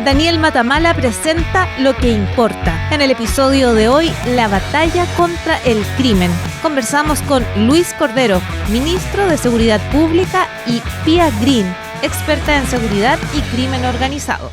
Daniel Matamala presenta Lo que importa. En el episodio de hoy, la batalla contra el crimen. Conversamos con Luis Cordero, ministro de Seguridad Pública, y Pia Green, experta en seguridad y crimen organizado.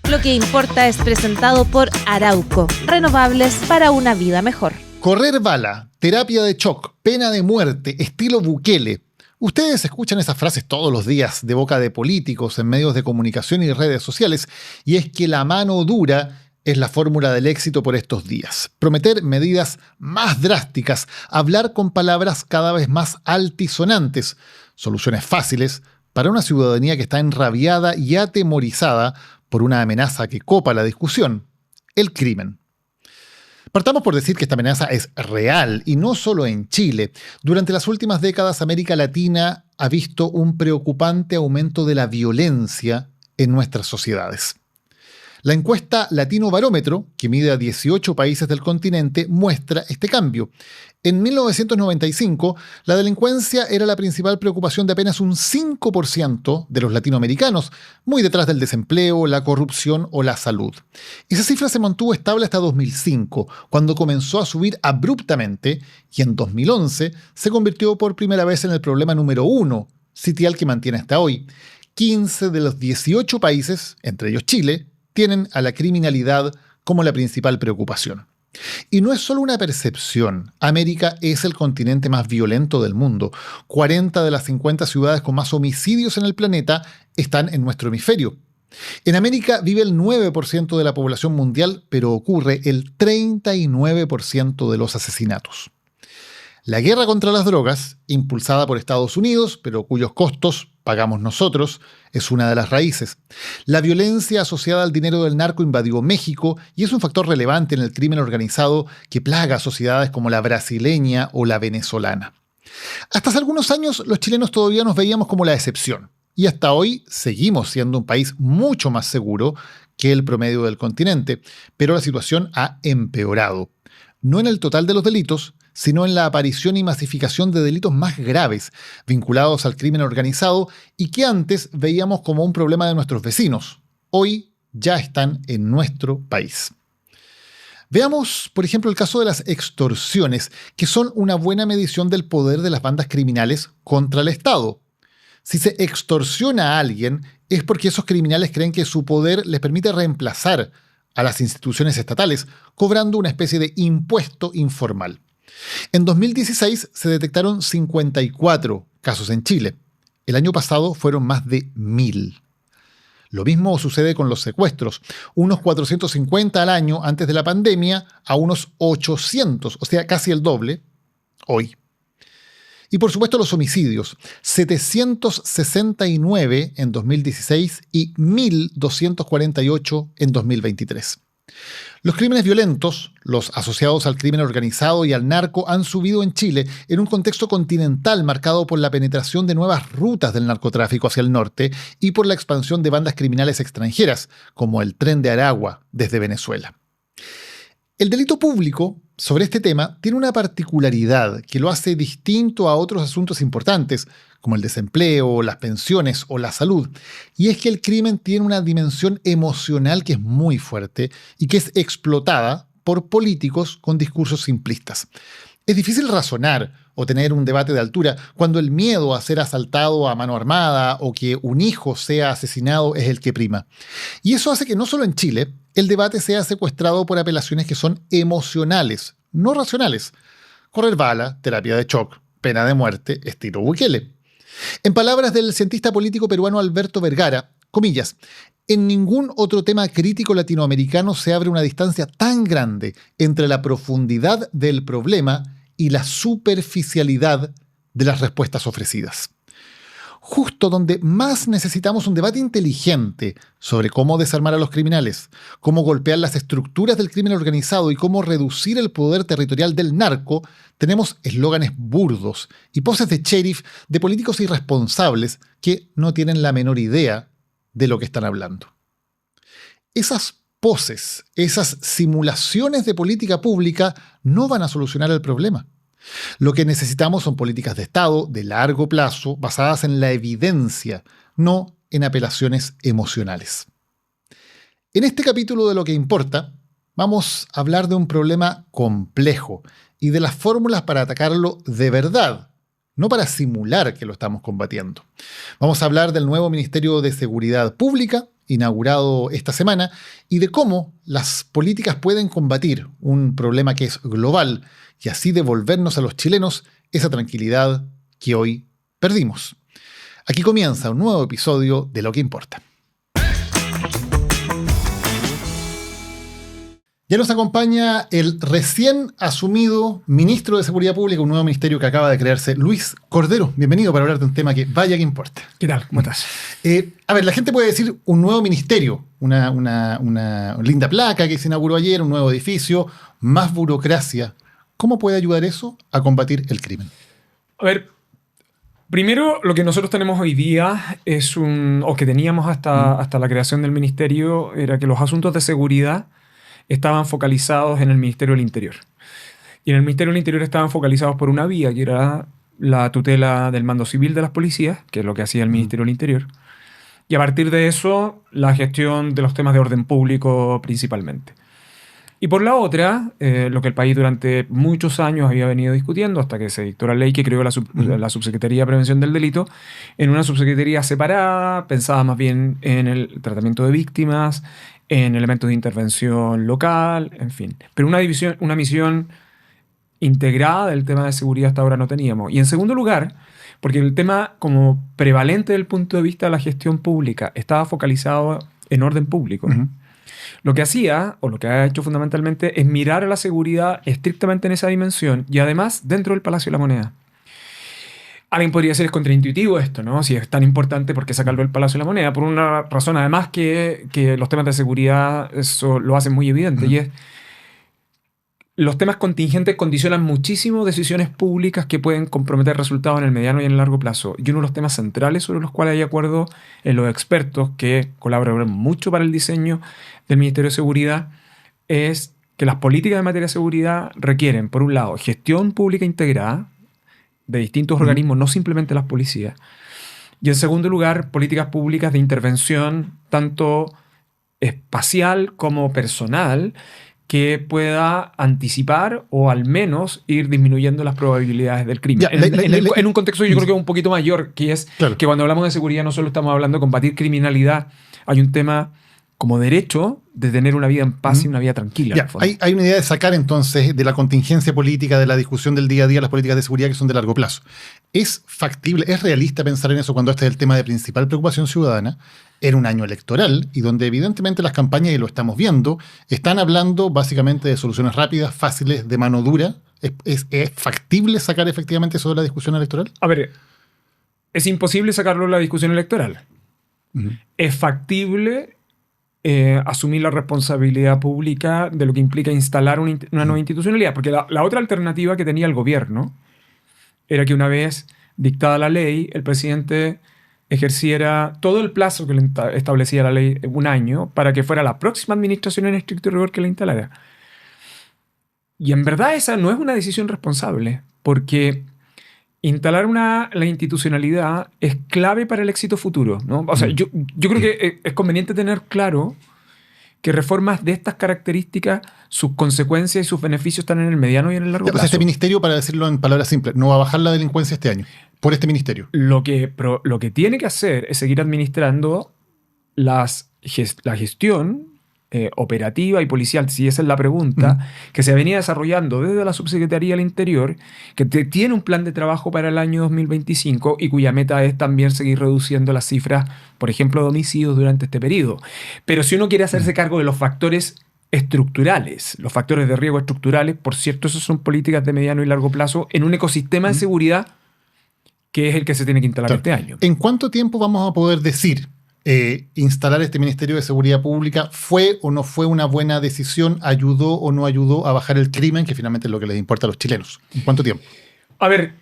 Lo que importa es presentado por Arauco, renovables para una vida mejor. Correr bala, terapia de shock, pena de muerte, estilo Bukele. Ustedes escuchan esas frases todos los días de boca de políticos en medios de comunicación y redes sociales, y es que la mano dura es la fórmula del éxito por estos días. Prometer medidas más drásticas, hablar con palabras cada vez más altisonantes, soluciones fáciles para una ciudadanía que está enrabiada y atemorizada por una amenaza que copa la discusión: el crimen. Partamos por decir que esta amenaza es real, y no solo en Chile. Durante las últimas décadas, América Latina ha visto un preocupante aumento de la violencia en nuestras sociedades. La encuesta Latino Barómetro, que mide a 18 países del continente, muestra este cambio. En 1995, la delincuencia era la principal preocupación de apenas un 5% de los latinoamericanos, muy detrás del desempleo, la corrupción o la salud. Esa cifra se mantuvo estable hasta 2005, cuando comenzó a subir abruptamente, y en 2011 se convirtió por primera vez en el problema número 1, sitial que mantiene hasta hoy. 15 de los 18 países, entre ellos Chile, tienen a la criminalidad como la principal preocupación. Y no es solo una percepción. América es el continente más violento del mundo. 40 de las 50 ciudades con más homicidios en el planeta están en nuestro hemisferio. En América vive el 9% de la población mundial, pero ocurre el 39% de los asesinatos. La guerra contra las drogas, impulsada por Estados Unidos, pero cuyos costos pagamos nosotros, es una de las raíces. La violencia asociada al dinero del narco invadió México y es un factor relevante en el crimen organizado que plaga a sociedades como la brasileña o la venezolana. Hasta hace algunos años, los chilenos todavía nos veíamos como la excepción, y hasta hoy seguimos siendo un país mucho más seguro que el promedio del continente, pero la situación ha empeorado. No en el total de los delitos, sino en la aparición y masificación de delitos más graves vinculados al crimen organizado y que antes veíamos como un problema de nuestros vecinos. Hoy ya están en nuestro país. Veamos, por ejemplo, el caso de las extorsiones, que son una buena medición del poder de las bandas criminales contra el Estado. Si se extorsiona a alguien, es porque esos criminales creen que su poder les permite reemplazar a las instituciones estatales, cobrando una especie de impuesto informal. En 2016 se detectaron 54 casos en Chile. El año pasado fueron más de 1000. Lo mismo sucede con los secuestros. Unos 450 al año antes de la pandemia a unos 800, o sea, casi el doble, hoy. Y por supuesto los homicidios, 769 en 2016 y 1248 en 2023. Los crímenes violentos, los asociados al crimen organizado y al narco, han subido en Chile en un contexto continental marcado por la penetración de nuevas rutas del narcotráfico hacia el norte y por la expansión de bandas criminales extranjeras, como el Tren de Aragua desde Venezuela. El delito público sobre este tema tiene una particularidad que lo hace distinto a otros asuntos importantes, como el desempleo, las pensiones o la salud, y es que el crimen tiene una dimensión emocional que es muy fuerte y que es explotada por políticos con discursos simplistas. Es difícil razonar o tener un debate de altura cuando el miedo a ser asaltado a mano armada o que un hijo sea asesinado es el que prima. Y eso hace que no solo en Chile el debate sea secuestrado por apelaciones que son emocionales, no racionales. Correr bala, terapia de shock, pena de muerte, estilo Bukele. En palabras del cientista político peruano Alberto Vergara, comillas, en ningún otro tema crítico latinoamericano se abre una distancia tan grande entre la profundidad del problema y la superficialidad de las respuestas ofrecidas. Justo donde más necesitamos un debate inteligente sobre cómo desarmar a los criminales, cómo golpear las estructuras del crimen organizado y cómo reducir el poder territorial del narco, tenemos eslóganes burdos y poses de sheriff de políticos irresponsables que no tienen la menor idea de lo que están hablando. Esas poses, esas simulaciones de política pública no van a solucionar el problema. Lo que necesitamos son políticas de Estado de largo plazo basadas en la evidencia, no en apelaciones emocionales. En este capítulo de Lo que importa, vamos a hablar de un problema complejo y de las fórmulas para atacarlo de verdad, no para simular que lo estamos combatiendo. Vamos a hablar del nuevo Ministerio de Seguridad Pública, inaugurado esta semana, y de cómo las políticas pueden combatir un problema que es global y así devolvernos a los chilenos esa tranquilidad que hoy perdimos. Aquí comienza un nuevo episodio de Lo que importa. Ya nos acompaña el recién asumido ministro de Seguridad Pública, un nuevo ministerio que acaba de crearse, Luis Cordero. Bienvenido para hablar de un tema que vaya que importa. ¿Qué tal? ¿Cómo estás? A ver, la gente puede decir un nuevo ministerio, una linda placa que se inauguró ayer, un nuevo edificio, más burocracia. ¿Cómo puede ayudar eso a combatir el crimen? A ver, primero lo que nosotros tenemos hoy día es o que teníamos hasta la creación del ministerio, era que los asuntos de seguridad estaban focalizados en el Ministerio del Interior. Y en el Ministerio del Interior estaban focalizados por una vía, que era la tutela del mando civil de las policías, que es lo que hacía el Ministerio del Interior. Y a partir de eso, la gestión de los temas de orden público principalmente. Y por la otra, lo que el país durante muchos años había venido discutiendo, hasta que se dictó la ley que creó la Subsecretaría de Prevención del Delito, en una subsecretaría separada, pensada más bien en el tratamiento de víctimas, en elementos de intervención local, en fin. Pero una misión integrada del tema de seguridad hasta ahora no teníamos. Y en segundo lugar, porque el tema como prevalente desde el punto de vista de la gestión pública estaba focalizado en orden público. Lo que hacía, o lo que ha hecho fundamentalmente, es mirar a la seguridad estrictamente en esa dimensión y además dentro del Palacio de la Moneda. Alguien podría decir, es contraintuitivo esto, ¿no? Si es tan importante, ¿por qué sacarlo del Palacio de la Moneda? Por una razón, además, que los temas de seguridad eso lo hacen muy evidente. Y es, los temas contingentes condicionan muchísimo decisiones públicas que pueden comprometer resultados en el mediano y en el largo plazo. Y uno de los temas centrales sobre los cuales hay acuerdo en los expertos que colaboran mucho para el diseño del Ministerio de Seguridad es que las políticas en materia de seguridad requieren, por un lado, gestión pública integrada de distintos organismos, no simplemente las policías. Y en segundo lugar, políticas públicas de intervención, tanto espacial como personal, que pueda anticipar o al menos ir disminuyendo las probabilidades del crimen. En un contexto yo creo que es un poquito mayor, que es que cuando hablamos de seguridad no solo estamos hablando de combatir criminalidad, hay un tema como derecho de tener una vida en paz y una vida tranquila. Hay una idea de sacar entonces de la contingencia política, de la discusión del día a día, las políticas de seguridad que son de largo plazo. ¿Es factible, es realista pensar en eso cuando este es el tema de principal preocupación ciudadana en un año electoral y donde evidentemente las campañas, y lo estamos viendo, están hablando básicamente de soluciones rápidas, fáciles, de mano dura? ¿Es factible sacar efectivamente eso de la discusión electoral? A ver, es imposible sacarlo de la discusión electoral. Es factible asumir la responsabilidad pública de lo que implica instalar una nueva institucionalidad. Porque la otra alternativa que tenía el gobierno era que una vez dictada la ley, el presidente ejerciera todo el plazo que le establecía la ley, un año, para que fuera la próxima administración en estricto rigor que la instalara. Y en verdad esa no es una decisión responsable, porque instalar la institucionalidad es clave para el éxito futuro, ¿no? O sea, yo creo que es conveniente tener claro que reformas de estas características, sus consecuencias y sus beneficios están en el mediano y en el largo plazo. Este ministerio, para decirlo en palabras simples, no va a bajar la delincuencia este año, por este ministerio. Lo que tiene que hacer es seguir administrando la gestión operativa y policial, si esa es la pregunta, que se venía desarrollando desde la Subsecretaría del Interior, que tiene un plan de trabajo para el año 2025 y cuya meta es también seguir reduciendo las cifras, por ejemplo, de homicidios durante este periodo. Pero si uno quiere hacerse cargo de los factores estructurales, los factores de riesgo estructurales, por cierto, esas son políticas de mediano y largo plazo en un ecosistema de seguridad que es el que se tiene que instalar este año. ¿En cuánto tiempo vamos a poder decir instalar este Ministerio de Seguridad Pública fue o no fue una buena decisión, ayudó o no ayudó a bajar el crimen, que finalmente es lo que les importa a los chilenos? ¿En cuánto tiempo? A ver,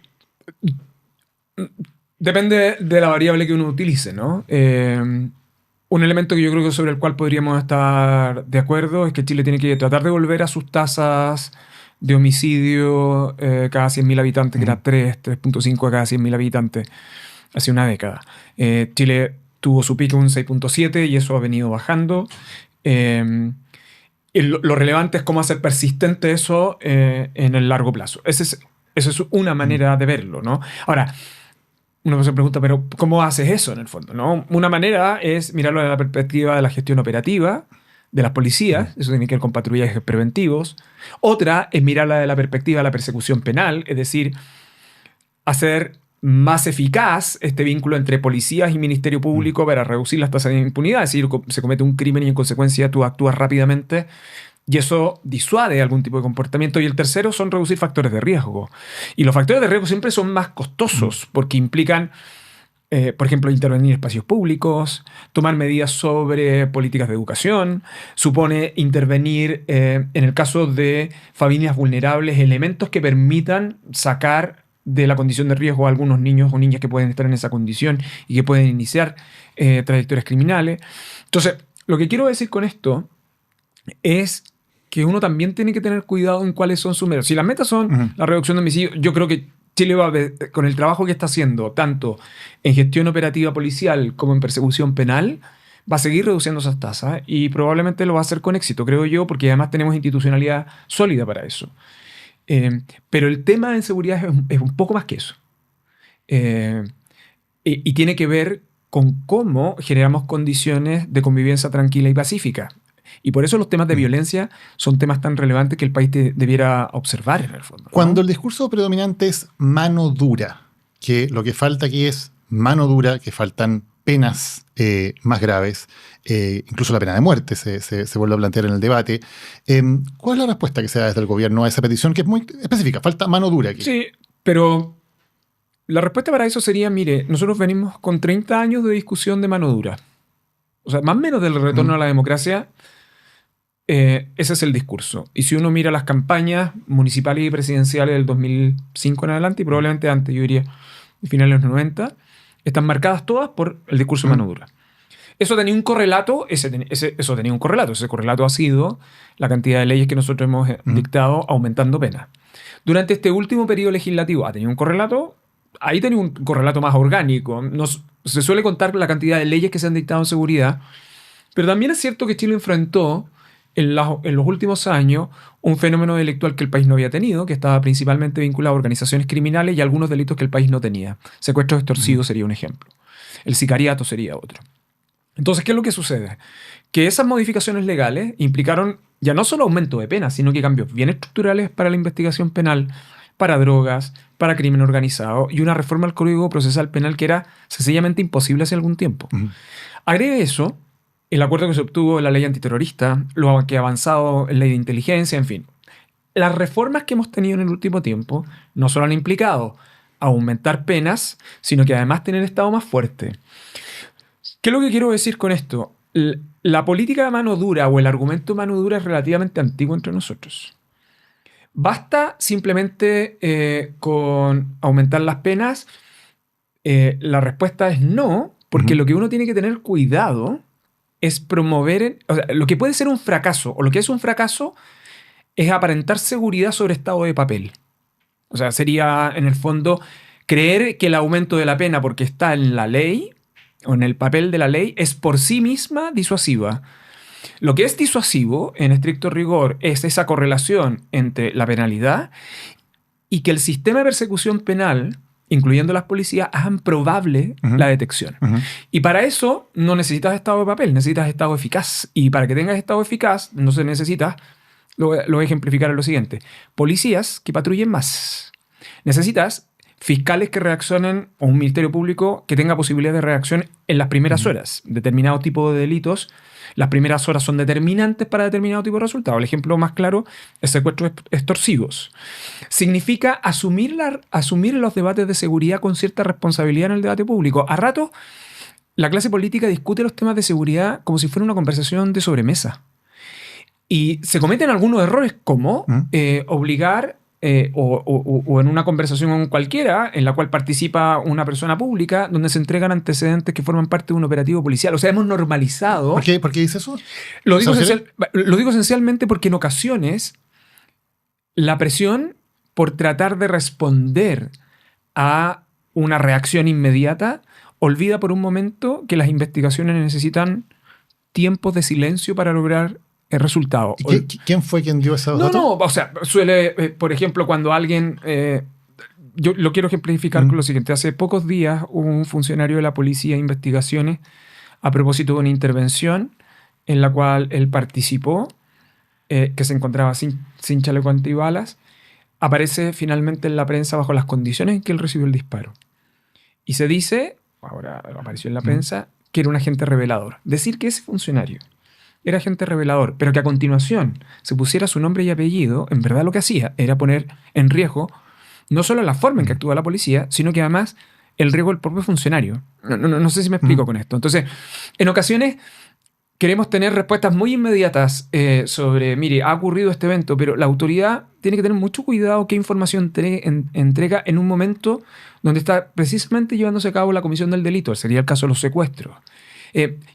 depende de la variable que uno utilice, ¿no? Un elemento que yo creo que sobre el cual podríamos estar de acuerdo es que Chile tiene que tratar de volver a sus tasas de homicidio cada 100.000 habitantes, que era 3.5 a cada 100.000 habitantes hace una década. Chile tuvo su pico en 6.7 y eso ha venido bajando. Lo relevante es cómo hacer persistente eso en el largo plazo. Esa es una manera de verlo, ¿no? Ahora, uno se pregunta, pero ¿cómo haces eso en el fondo, ¿no? Una manera es mirarlo desde la perspectiva de la gestión operativa de las policías, eso tiene que ver con patrullajes preventivos. Otra es mirarla desde la perspectiva de la persecución penal, es decir, hacer más eficaz este vínculo entre policías y Ministerio Público para reducir las tasas de impunidad. Es decir, se comete un crimen y en consecuencia tú actúas rápidamente y eso disuade algún tipo de comportamiento. Y el tercero son reducir factores de riesgo. Y los factores de riesgo siempre son más costosos porque implican, por ejemplo, intervenir en espacios públicos, tomar medidas sobre políticas de educación, supone intervenir, en el caso de familias vulnerables, elementos que permitan sacar de la condición de riesgo a algunos niños o niñas que pueden estar en esa condición y que pueden iniciar trayectorias criminales. Entonces, lo que quiero decir con esto es que uno también tiene que tener cuidado en cuáles son sus metas. Si las metas son la reducción de homicidios, yo creo que Chile va a ver, con el trabajo que está haciendo, tanto en gestión operativa policial como en persecución penal, va a seguir reduciendo esas tasas y probablemente lo va a hacer con éxito, creo yo, porque además tenemos institucionalidad sólida para eso. Pero el tema en seguridad es un poco más que eso. Y tiene que ver con cómo generamos condiciones de convivencia tranquila y pacífica. Y por eso los temas de violencia son temas tan relevantes que el país debiera observar en el fondo, ¿no? Cuando el discurso predominante es mano dura, que lo que falta aquí es mano dura, que faltan penas más graves, incluso la pena de muerte se vuelve a plantear en el debate. ¿Cuál es la respuesta que se da desde el gobierno a esa petición que es muy específica? Falta mano dura aquí. Sí, pero la respuesta para eso sería, mire, nosotros venimos con 30 años de discusión de mano dura. O sea, más o menos del retorno a la democracia, ese es el discurso. Y si uno mira las campañas municipales y presidenciales del 2005 en adelante, y probablemente antes, yo diría, finales de los 90, están marcadas todas por el discurso de mano dura. Eso tenía un correlato, eso tenía un correlato. Ese correlato ha sido la cantidad de leyes que nosotros hemos dictado aumentando penas. Durante este último periodo legislativo ha tenido un correlato, ahí tenía un correlato más orgánico. Se suele contar la cantidad de leyes que se han dictado en seguridad, pero también es cierto que Chile enfrentó en los últimos años un fenómeno delictual que el país no había tenido, que estaba principalmente vinculado a organizaciones criminales y algunos delitos que el país no tenía. Secuestros extorsivos sería un ejemplo. El sicariato sería otro. Entonces, ¿qué es lo que sucede? Que esas modificaciones legales implicaron ya no solo aumento de penas, sino que cambios bien estructurales para la investigación penal, para drogas, para crimen organizado y una reforma al Código Procesal Penal que era sencillamente imposible hace algún tiempo. Agregue eso, el acuerdo que se obtuvo en la ley antiterrorista, lo que ha avanzado en ley de inteligencia, en fin. Las reformas que hemos tenido en el último tiempo no solo han implicado aumentar penas, sino que además tener Estado más fuerte. ¿Qué es lo que quiero decir con esto? La política de mano dura o el argumento de mano dura es relativamente antiguo entre nosotros. ¿Basta simplemente con aumentar las penas? La respuesta es no, porque lo que uno tiene que tener cuidado es promover, o sea, lo que puede ser un fracaso, o lo que es un fracaso, es aparentar seguridad sobre estado de papel. O sea, sería, en el fondo, creer que el aumento de la pena, porque está en la ley, o en el papel de la ley, es por sí misma disuasiva. Lo que es disuasivo, en estricto rigor, es esa correlación entre la penalidad y que el sistema de persecución penal, incluyendo las policías, hagan probable la detección. Y para eso no necesitas estado de papel, necesitas estado eficaz. Y para que tengas estado eficaz, no se necesita, lo voy a ejemplificar en lo siguiente, policías que patrullen más. Necesitas fiscales que reaccionen, o un ministerio público que tenga posibilidad de reacción en las primeras horas. Determinado tipo de delitos, las primeras horas son determinantes para determinado tipo de resultado. El ejemplo más claro es secuestros extorsivos. Significa asumir los debates de seguridad con cierta responsabilidad en el debate público. A rato, la clase política discute los temas de seguridad como si fuera una conversación de sobremesa. Y se cometen algunos errores como obligar o en una conversación cualquiera en la cual participa una persona pública donde se entregan antecedentes que forman parte de un operativo policial. O sea, hemos normalizado... ¿Por qué dice eso? Lo digo esencialmente porque en ocasiones la presión por tratar de responder a una reacción inmediata olvida por un momento que las investigaciones necesitan tiempos de silencio para lograr el resultado. ¿Y quién fue quien dio esos datos? No, o sea, suele, por ejemplo, cuando alguien... yo lo quiero ejemplificar con lo siguiente. Hace pocos días hubo un funcionario de la policía de investigaciones a propósito de una intervención en la cual él participó, que se encontraba sin chaleco antibalas. Aparece finalmente en la prensa bajo las condiciones en que él recibió el disparo. Y se dice, ahora apareció en la prensa, que era un agente revelador. Decir que ese funcionario era agente revelador, pero que a continuación se pusiera su nombre y apellido, en verdad lo que hacía era poner en riesgo no solo la forma en que actúa la policía, sino que además el riesgo del propio funcionario. No sé si me explico con esto. Entonces, en ocasiones queremos tener respuestas muy inmediatas sobre, mire, ha ocurrido este evento, pero la autoridad tiene que tener mucho cuidado qué información entrega en un momento donde está precisamente llevándose a cabo la comisión del delito. Sería el caso de los secuestros.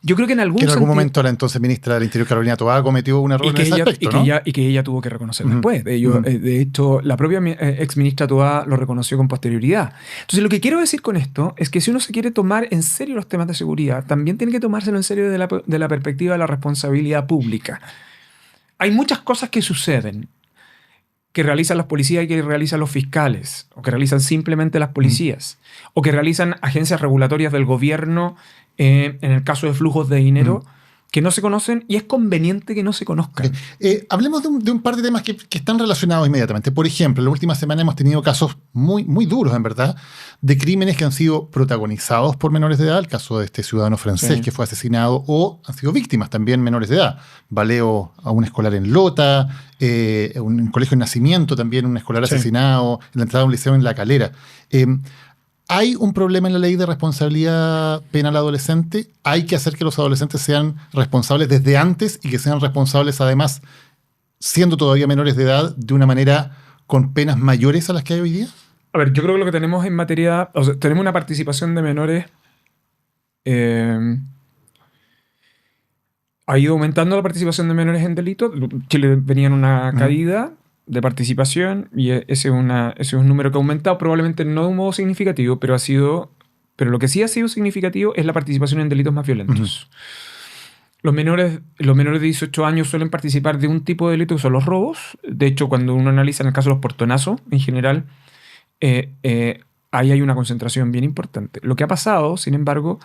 Yo creo que en algún momento la entonces ministra del Interior, Carolina Toá, cometió un error en ese aspecto, ¿no? Y que ella tuvo que reconocer después. De hecho, la propia exministra Toá lo reconoció con posterioridad. Entonces, lo que quiero decir con esto es que si uno se quiere tomar en serio los temas de seguridad, también tiene que tomárselo en serio de la perspectiva de la responsabilidad pública. Hay muchas cosas que suceden que realizan las policías y que realizan los fiscales, o que realizan simplemente las policías, o que realizan agencias regulatorias del gobierno en el caso de flujos de dinero que no se conocen y es conveniente que no se conozcan. Hablemos de un par de temas que están relacionados inmediatamente. Por ejemplo, en la última semana hemos tenido casos muy, muy duros, en verdad, de crímenes que han sido protagonizados por menores de edad. El caso de este ciudadano francés que fue asesinado, o han sido víctimas también menores de edad. Baleo a un escolar en Lota, un colegio en Nacimiento también, un escolar asesinado, en la entrada de un liceo en La Calera. ¿Hay un problema en la ley de responsabilidad penal adolescente? ¿Hay que hacer que los adolescentes sean responsables desde antes y que sean responsables además, siendo todavía menores de edad, de una manera con penas mayores a las que hay hoy día? A ver, yo creo que lo que tenemos en materia... O sea, tenemos una participación de menores... ha ido aumentando la participación de menores en delitos. Chile venía en una caída de participación y ese es un número que ha aumentado, probablemente no de un modo significativo, pero lo que sí ha sido significativo es la participación en delitos más violentos. Los menores de 18 años suelen participar de un tipo de delito que son los robos. De hecho, cuando uno analiza en el caso de los portonazos, en general, ahí hay una concentración bien importante. Lo que ha pasado, sin embargo,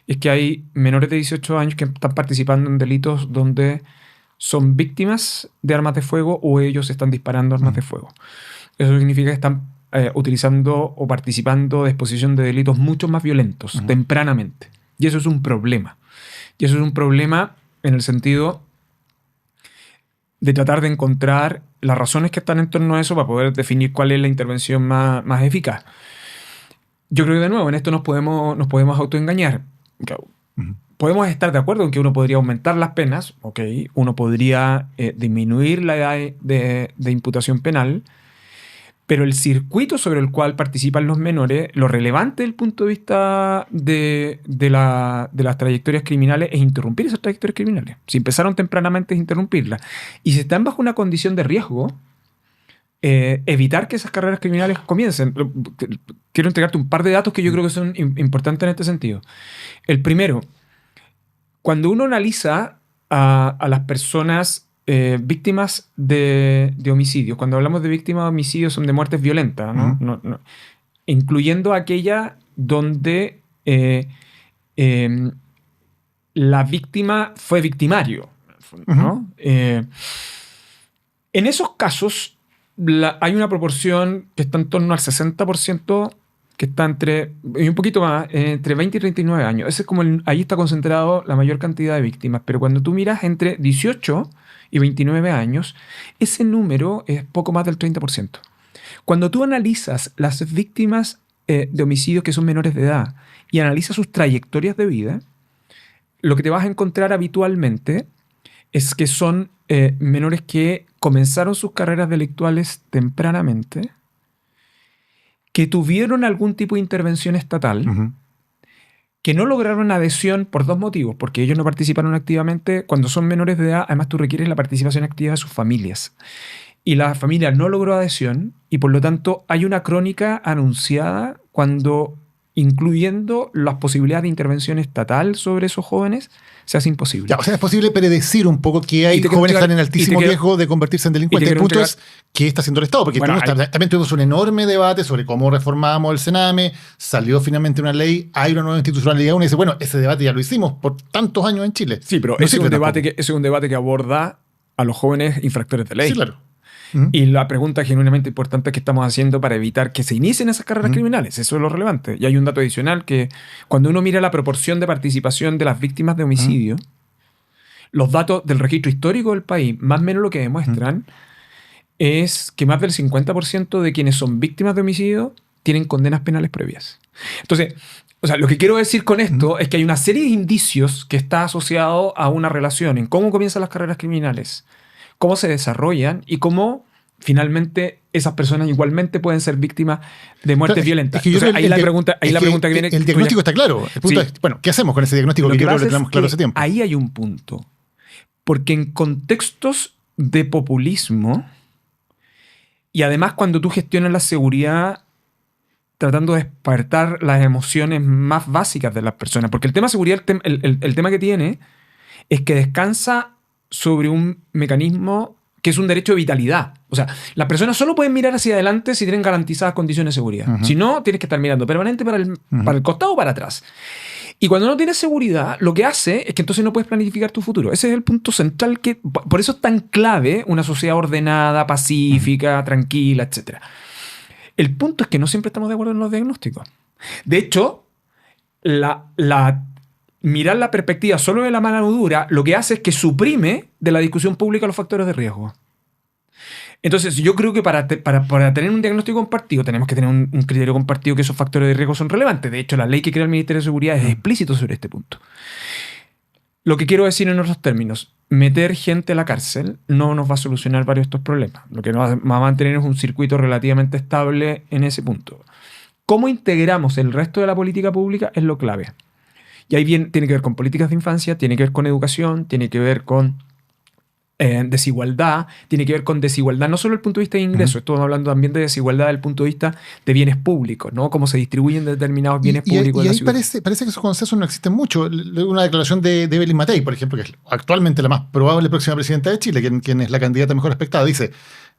es que hay menores de 18 años que están participando en delitos donde son víctimas de armas de fuego o ellos están disparando armas de fuego. Eso significa que están utilizando o participando de exposición de delitos mucho más violentos tempranamente. Y eso es un problema. Y eso es un problema en el sentido de tratar de encontrar las razones que están en torno a eso para poder definir cuál es la intervención más eficaz. Yo creo que, de nuevo, en esto nos podemos autoengañar. Podemos estar de acuerdo en que uno podría aumentar las penas, uno podría disminuir la edad de imputación penal, pero el circuito sobre el cual participan los menores, lo relevante desde el punto de vista de las trayectorias criminales es interrumpir esas trayectorias criminales. Si empezaron tempranamente es interrumpirlas. Y si están bajo una condición de riesgo, evitar que esas carreras criminales comiencen. Quiero entregarte un par de datos que yo creo que son importantes en este sentido. El primero, cuando uno analiza a las personas víctimas de homicidios, cuando hablamos de víctimas de homicidios son de muertes violentas, ¿no? Incluyendo aquella donde la víctima fue victimario, ¿no? En esos casos hay una proporción que está en torno al 60%, que está y un poquito más, entre 20 y 39 años. Ese es ahí está concentrado la mayor cantidad de víctimas. Pero cuando tú miras entre 18 y 29 años, ese número es poco más del 30%. Cuando tú analizas las víctimas de homicidios que son menores de edad y analizas sus trayectorias de vida, lo que te vas a encontrar habitualmente es que son menores que comenzaron sus carreras delictuales tempranamente, que tuvieron algún tipo de intervención estatal, que no lograron adhesión por dos motivos, porque ellos no participaron activamente. Cuando son menores de edad, además tú requieres la participación activa de sus familias. Y la familia no logró adhesión y por lo tanto hay una crónica anunciada cuando incluyendo las posibilidades de intervención estatal sobre esos jóvenes, se hace imposible. Ya, o sea, es posible predecir un poco que hay jóvenes que están en altísimo riesgo de convertirse en delincuentes. El punto es qué está haciendo el Estado, porque bueno, también tuvimos un enorme debate sobre cómo reformábamos el Sename, salió finalmente una ley, hay una nueva institucionalidad, uno dice, bueno, ese debate ya lo hicimos por tantos años en Chile. Sí, pero ese es un debate que aborda a los jóvenes infractores de ley. Sí, claro. Y la pregunta genuinamente importante que estamos haciendo para evitar que se inicien esas carreras criminales, eso es lo relevante. Y hay un dato adicional que cuando uno mira la proporción de participación de las víctimas de homicidio, los datos del registro histórico del país, más o menos lo que demuestran es que más del 50% de quienes son víctimas de homicidio tienen condenas penales previas. Entonces, o sea, lo que quiero decir con esto es que hay una serie de indicios que está asociado a una relación en cómo comienzan las carreras criminales, cómo se desarrollan y cómo finalmente esas personas igualmente pueden ser víctimas de muertes violentas. Es que la pregunta que viene... El diagnóstico está claro. El punto es, bueno, ¿qué hacemos con ese diagnóstico que creo que lo tenemos claro hace tiempo? Ahí hay un punto. Porque en contextos de populismo, y además cuando tú gestionas la seguridad tratando de despertar las emociones más básicas de las personas, porque el tema seguridad, el tema que tiene es que descansa sobre un mecanismo que es un derecho de vitalidad. O sea, las personas solo pueden mirar hacia adelante si tienen garantizadas condiciones de seguridad. Si no, tienes que estar mirando permanente para el costado o para atrás. Y cuando no tienes seguridad, lo que hace es que entonces no puedes planificar tu futuro. Ese es el punto central que... Por eso es tan clave una sociedad ordenada, pacífica, tranquila, etc. El punto es que no siempre estamos de acuerdo en los diagnósticos. De hecho, mirar la perspectiva solo de la mano dura lo que hace es que suprime de la discusión pública los factores de riesgo. Entonces, yo creo que para tener un diagnóstico compartido tenemos que tener un criterio compartido que esos factores de riesgo son relevantes. De hecho, la ley que crea el Ministerio de Seguridad es explícito sobre este punto. Lo que quiero decir en otros términos, meter gente a la cárcel no nos va a solucionar varios de estos problemas. Lo que nos va a mantener es un circuito relativamente estable en ese punto. ¿Cómo integramos el resto de la política pública? Es lo clave. Y ahí tiene que ver con políticas de infancia, tiene que ver con educación, tiene que ver con desigualdad, tiene que ver con desigualdad no solo desde el punto de vista de ingresos, estamos hablando también de desigualdad desde el punto de vista de bienes públicos, ¿no? Cómo se distribuyen determinados bienes públicos. Y ahí parece que esos consensos no existen mucho. Una declaración de Evelyn Matei, por ejemplo, que es actualmente la más probable próxima presidenta de Chile, quien es la candidata mejor expectada, dice,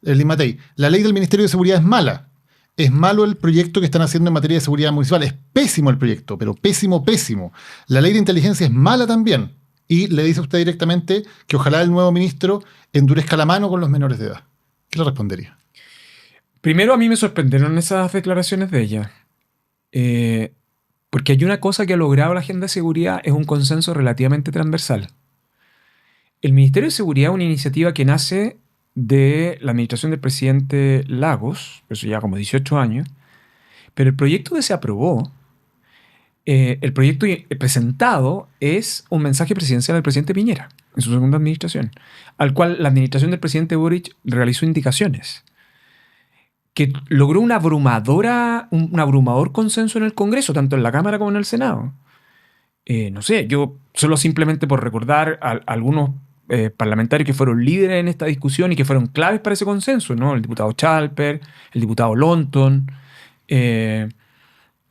Evelyn Matei, la ley del Ministerio de Seguridad es mala. Es malo el proyecto que están haciendo en materia de seguridad municipal. Es pésimo el proyecto, pero pésimo, pésimo. La ley de inteligencia es mala también. Y le dice a usted directamente que ojalá el nuevo ministro endurezca la mano con los menores de edad. ¿Qué le respondería? Primero, a mí me sorprendieron esas declaraciones de ella. Porque hay una cosa que ha logrado la agenda de seguridad, es un consenso relativamente transversal. El Ministerio de Seguridad es una iniciativa que nace de la administración del presidente Lagos, eso ya como 18 años, pero el proyecto que se aprobó, el proyecto presentado es un mensaje presidencial del presidente Piñera en su segunda administración, al cual la administración del presidente Boric realizó indicaciones, que logró un abrumador consenso en el Congreso, tanto en la Cámara como en el Senado. No sé, yo solo simplemente por recordar a algunos parlamentarios que fueron líderes en esta discusión y que fueron claves para ese consenso, ¿no? El diputado Chalper, el diputado Lonton,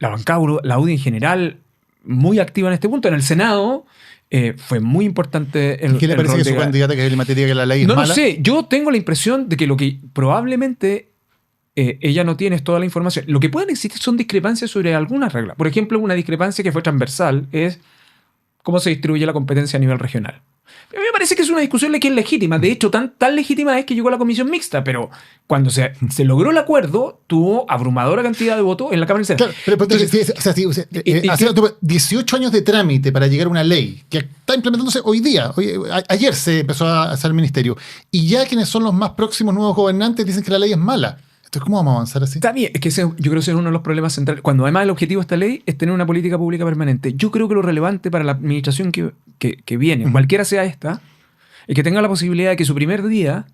la bancada, la UDI en general, muy activa en este punto. En el Senado fue muy importante ¿Qué le parece que su candidata, que es el materia que la ley es mala? No sé, yo tengo la impresión de que lo que probablemente ella no tiene es toda la información. Lo que pueden existir son discrepancias sobre algunas reglas. Por ejemplo, una discrepancia que fue transversal es cómo se distribuye la competencia a nivel regional. A mí me parece que es una discusión que es legítima. De hecho, tan legítima es que llegó a la comisión mixta, pero cuando se logró el acuerdo, tuvo abrumadora cantidad de votos en la Cámara del Senado. Claro, pero hace 18 años de trámite para llegar a una ley que está implementándose hoy día. Ayer se empezó a hacer el ministerio. Y ya quienes son los más próximos nuevos gobernantes dicen que la ley es mala. Entonces, ¿cómo vamos a avanzar así? Está bien, es que yo creo que ese es uno de los problemas centrales. Cuando además el objetivo de esta ley es tener una política pública permanente. Yo creo que lo relevante para la administración que viene, cualquiera sea esta, es que tenga la posibilidad de que su primer día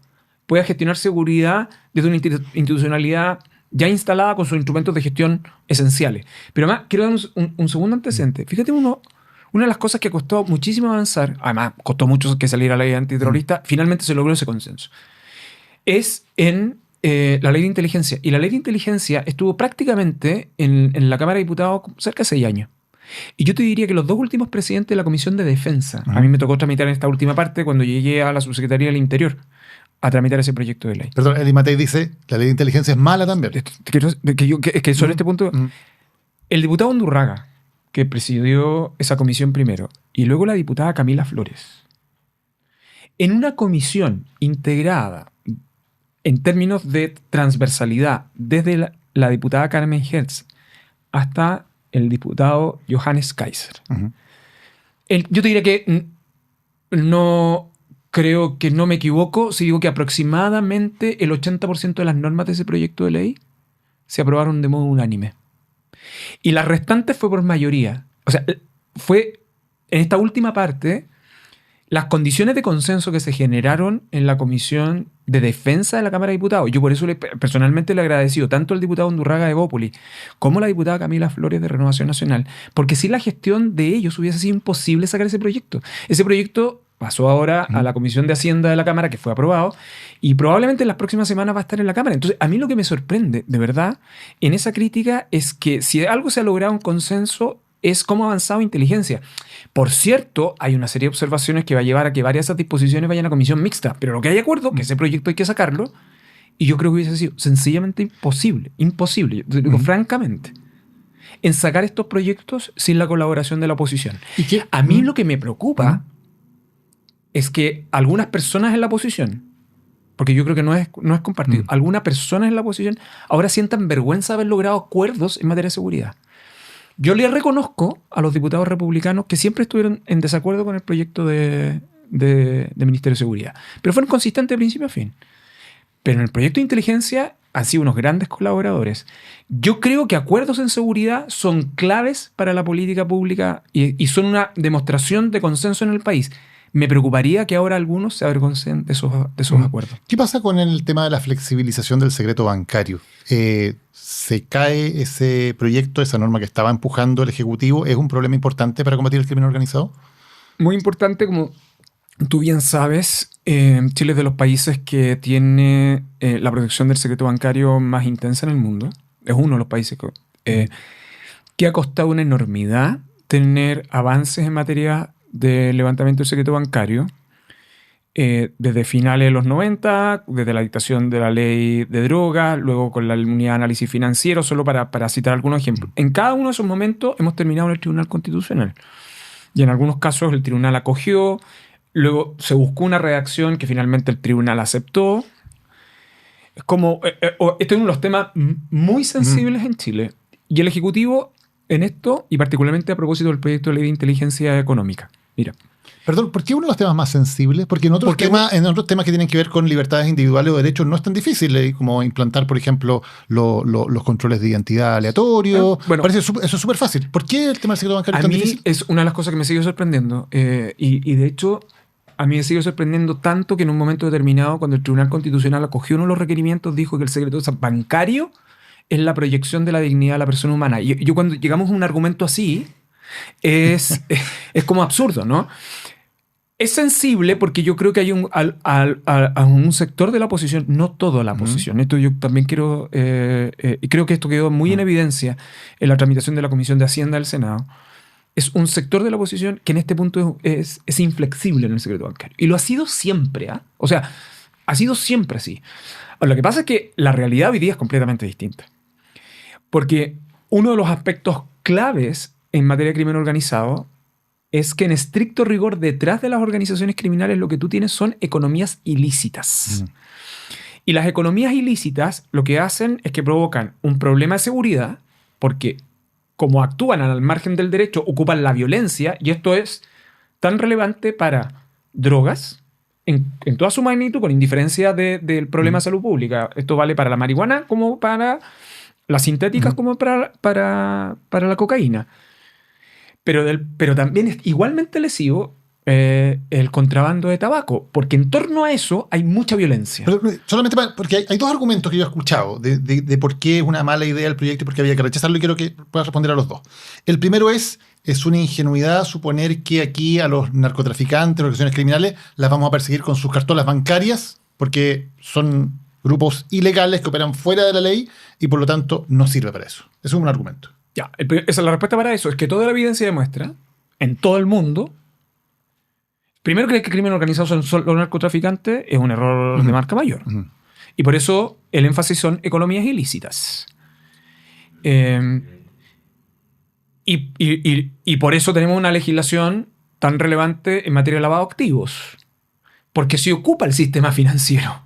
pueda gestionar seguridad desde una institucionalidad ya instalada con sus instrumentos de gestión esenciales. Pero además, quiero dar un segundo antecedente. Fíjate, una de las cosas que costó muchísimo avanzar, además costó mucho que saliera la ley antiterrorista, finalmente se logró ese consenso. Es en la ley de inteligencia. Y la ley de inteligencia estuvo prácticamente en la Cámara de Diputados cerca de 6 años. Y yo te diría que los 2 últimos presidentes de la Comisión de Defensa, a mí me tocó tramitar en esta última parte cuando llegué a la Subsecretaría del Interior a tramitar ese proyecto de ley. Perdón, Eli Matei dice, la ley de inteligencia es mala también. Que sobre este punto, el diputado Undurraga, que presidió esa comisión primero, y luego la diputada Camila Flores, en una comisión integrada en términos de transversalidad, desde la diputada Carmen Hertz hasta el diputado Johannes Kaiser. Yo te diría que no creo que no me equivoco si digo que aproximadamente el 80% de las normas de ese proyecto de ley se aprobaron de modo unánime. Y la restante fue por mayoría. O sea, fue en esta última parte las condiciones de consenso que se generaron en la Comisión de Defensa de la Cámara de Diputados. Yo por eso personalmente le he agradecido tanto al diputado Undurraga de Evópolis como a la diputada Camila Flores de Renovación Nacional, porque sin la gestión de ellos hubiese sido imposible sacar ese proyecto. Ese proyecto pasó ahora a la Comisión de Hacienda de la Cámara, que fue aprobado, y probablemente en las próximas semanas va a estar en la Cámara. Entonces, a mí lo que me sorprende, de verdad, en esa crítica es que si algo se ha logrado un consenso es cómo ha avanzado inteligencia. Por cierto, hay una serie de observaciones que va a llevar a que varias de esas disposiciones vayan a comisión mixta, pero lo que hay acuerdo, que ese proyecto hay que sacarlo, y yo creo que hubiese sido sencillamente imposible, yo te digo francamente, en sacar estos proyectos sin la colaboración de la oposición. ¿Y a mí lo que me preocupa es que algunas personas en la oposición, porque yo creo que no es compartido, algunas personas en la oposición ahora sientan vergüenza de haber logrado acuerdos en materia de seguridad. Yo le reconozco a los diputados republicanos que siempre estuvieron en desacuerdo con el proyecto de Ministerio de Seguridad, pero fueron consistentes de principio a fin. Pero en el proyecto de inteligencia han sido unos grandes colaboradores. Yo creo que acuerdos en seguridad son claves para la política pública y son una demostración de consenso en el país. Me preocuparía que ahora algunos se avergoncen de esos acuerdos. ¿Qué pasa con el tema de la flexibilización del secreto bancario? ¿Se cae ese proyecto, esa norma que estaba empujando el Ejecutivo? ¿Es un problema importante para combatir el crimen organizado? Muy importante, como tú bien sabes, Chile es de los países que tiene la protección del secreto bancario más intensa en el mundo. Es uno de los países que ha costado una enormidad tener avances en materia de levantamiento del secreto bancario desde finales de los 90, desde la dictación de la ley de drogas, luego con la unidad de análisis financiero, solo para citar algunos ejemplos. En cada uno de esos momentos hemos terminado en el Tribunal Constitucional. Y en algunos casos el tribunal acogió, luego se buscó una redacción que finalmente el tribunal aceptó. Es como, este es uno de los temas muy sensibles en Chile. Y el Ejecutivo en esto, y particularmente a propósito del proyecto de ley de inteligencia económica. Mira. Perdón, ¿por qué uno de los temas más sensibles? Porque en otros temas que tienen que ver con libertades individuales o derechos no es tan difícil, como implantar, por ejemplo, los controles de identidad aleatorios. Bueno, parece eso es súper fácil. ¿Por qué el tema del secreto bancario es tan difícil? A mí es una de las cosas que me sigue sorprendiendo. Y de hecho, a mí me sigue sorprendiendo tanto que en un momento determinado, cuando el Tribunal Constitucional acogió uno de los requerimientos, dijo que el secreto bancario es la proyección de la dignidad de la persona humana. Y yo cuando llegamos a un argumento así, es como absurdo, ¿no? Es sensible porque yo creo que hay un sector de la oposición, no toda la oposición. Esto yo también quiero, y creo que esto quedó muy en evidencia en la tramitación de la Comisión de Hacienda del Senado. Es un sector de la oposición que en este punto es inflexible en el secreto bancario. Y lo ha sido siempre, ¿eh? O sea, ha sido siempre así. Lo que pasa es que la realidad hoy día es completamente distinta. Porque uno de los aspectos claves en materia de crimen organizado es que en estricto rigor detrás de las organizaciones criminales lo que tú tienes son economías ilícitas. Y las economías ilícitas lo que hacen es que provocan un problema de seguridad porque como actúan al margen del derecho ocupan la violencia y esto es tan relevante para drogas en toda su magnitud con indiferencia del problema de salud pública. Esto vale para la marihuana como para las sintéticas como para la cocaína. Pero también es igualmente lesivo el contrabando de tabaco, porque en torno a eso hay mucha violencia. Pero solamente porque hay dos argumentos que yo he escuchado de por qué es una mala idea el proyecto y por qué había que rechazarlo, y quiero que puedas responder a los dos. El primero es una ingenuidad suponer que aquí a los narcotraficantes, organizaciones criminales, las vamos a perseguir con sus cartolas bancarias, porque son grupos ilegales que operan fuera de la ley y por lo tanto no sirve para eso. Eso es un argumento. Ya, esa es la respuesta para eso. Es que toda la evidencia demuestra, en todo el mundo, primero creer que el crimen organizado son solo los narcotraficantes es un error de marca mayor. Y por eso el énfasis son economías ilícitas. Y por eso tenemos una legislación tan relevante en materia de lavado de activos. Porque se ocupa el sistema financiero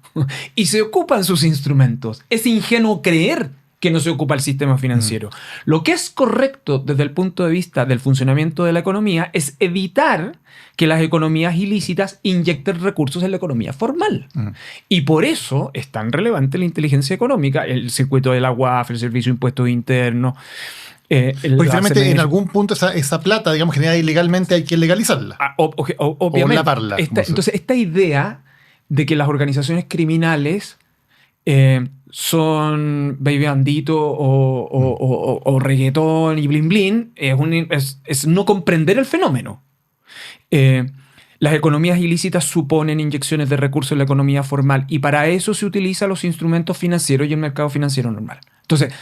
y se ocupan sus instrumentos. Es ingenuo creer que no se ocupa el sistema financiero. Lo que es correcto desde el punto de vista del funcionamiento de la economía es evitar que las economías ilícitas inyecten recursos en la economía formal. Y por eso es tan relevante la inteligencia económica, el circuito de la UAF, el Servicio de Impuestos Internos. Porque finalmente en algún punto esa plata, digamos, generada ilegalmente hay que legalizarla. Obviamente. O lavarla. Entonces, esta idea de que las organizaciones criminales son Baby Bandito o reggaetón y blin blin es no comprender el fenómeno. Las economías ilícitas suponen inyecciones de recursos en la economía formal y para eso se utilizan los instrumentos financieros y el mercado financiero normal. Entonces,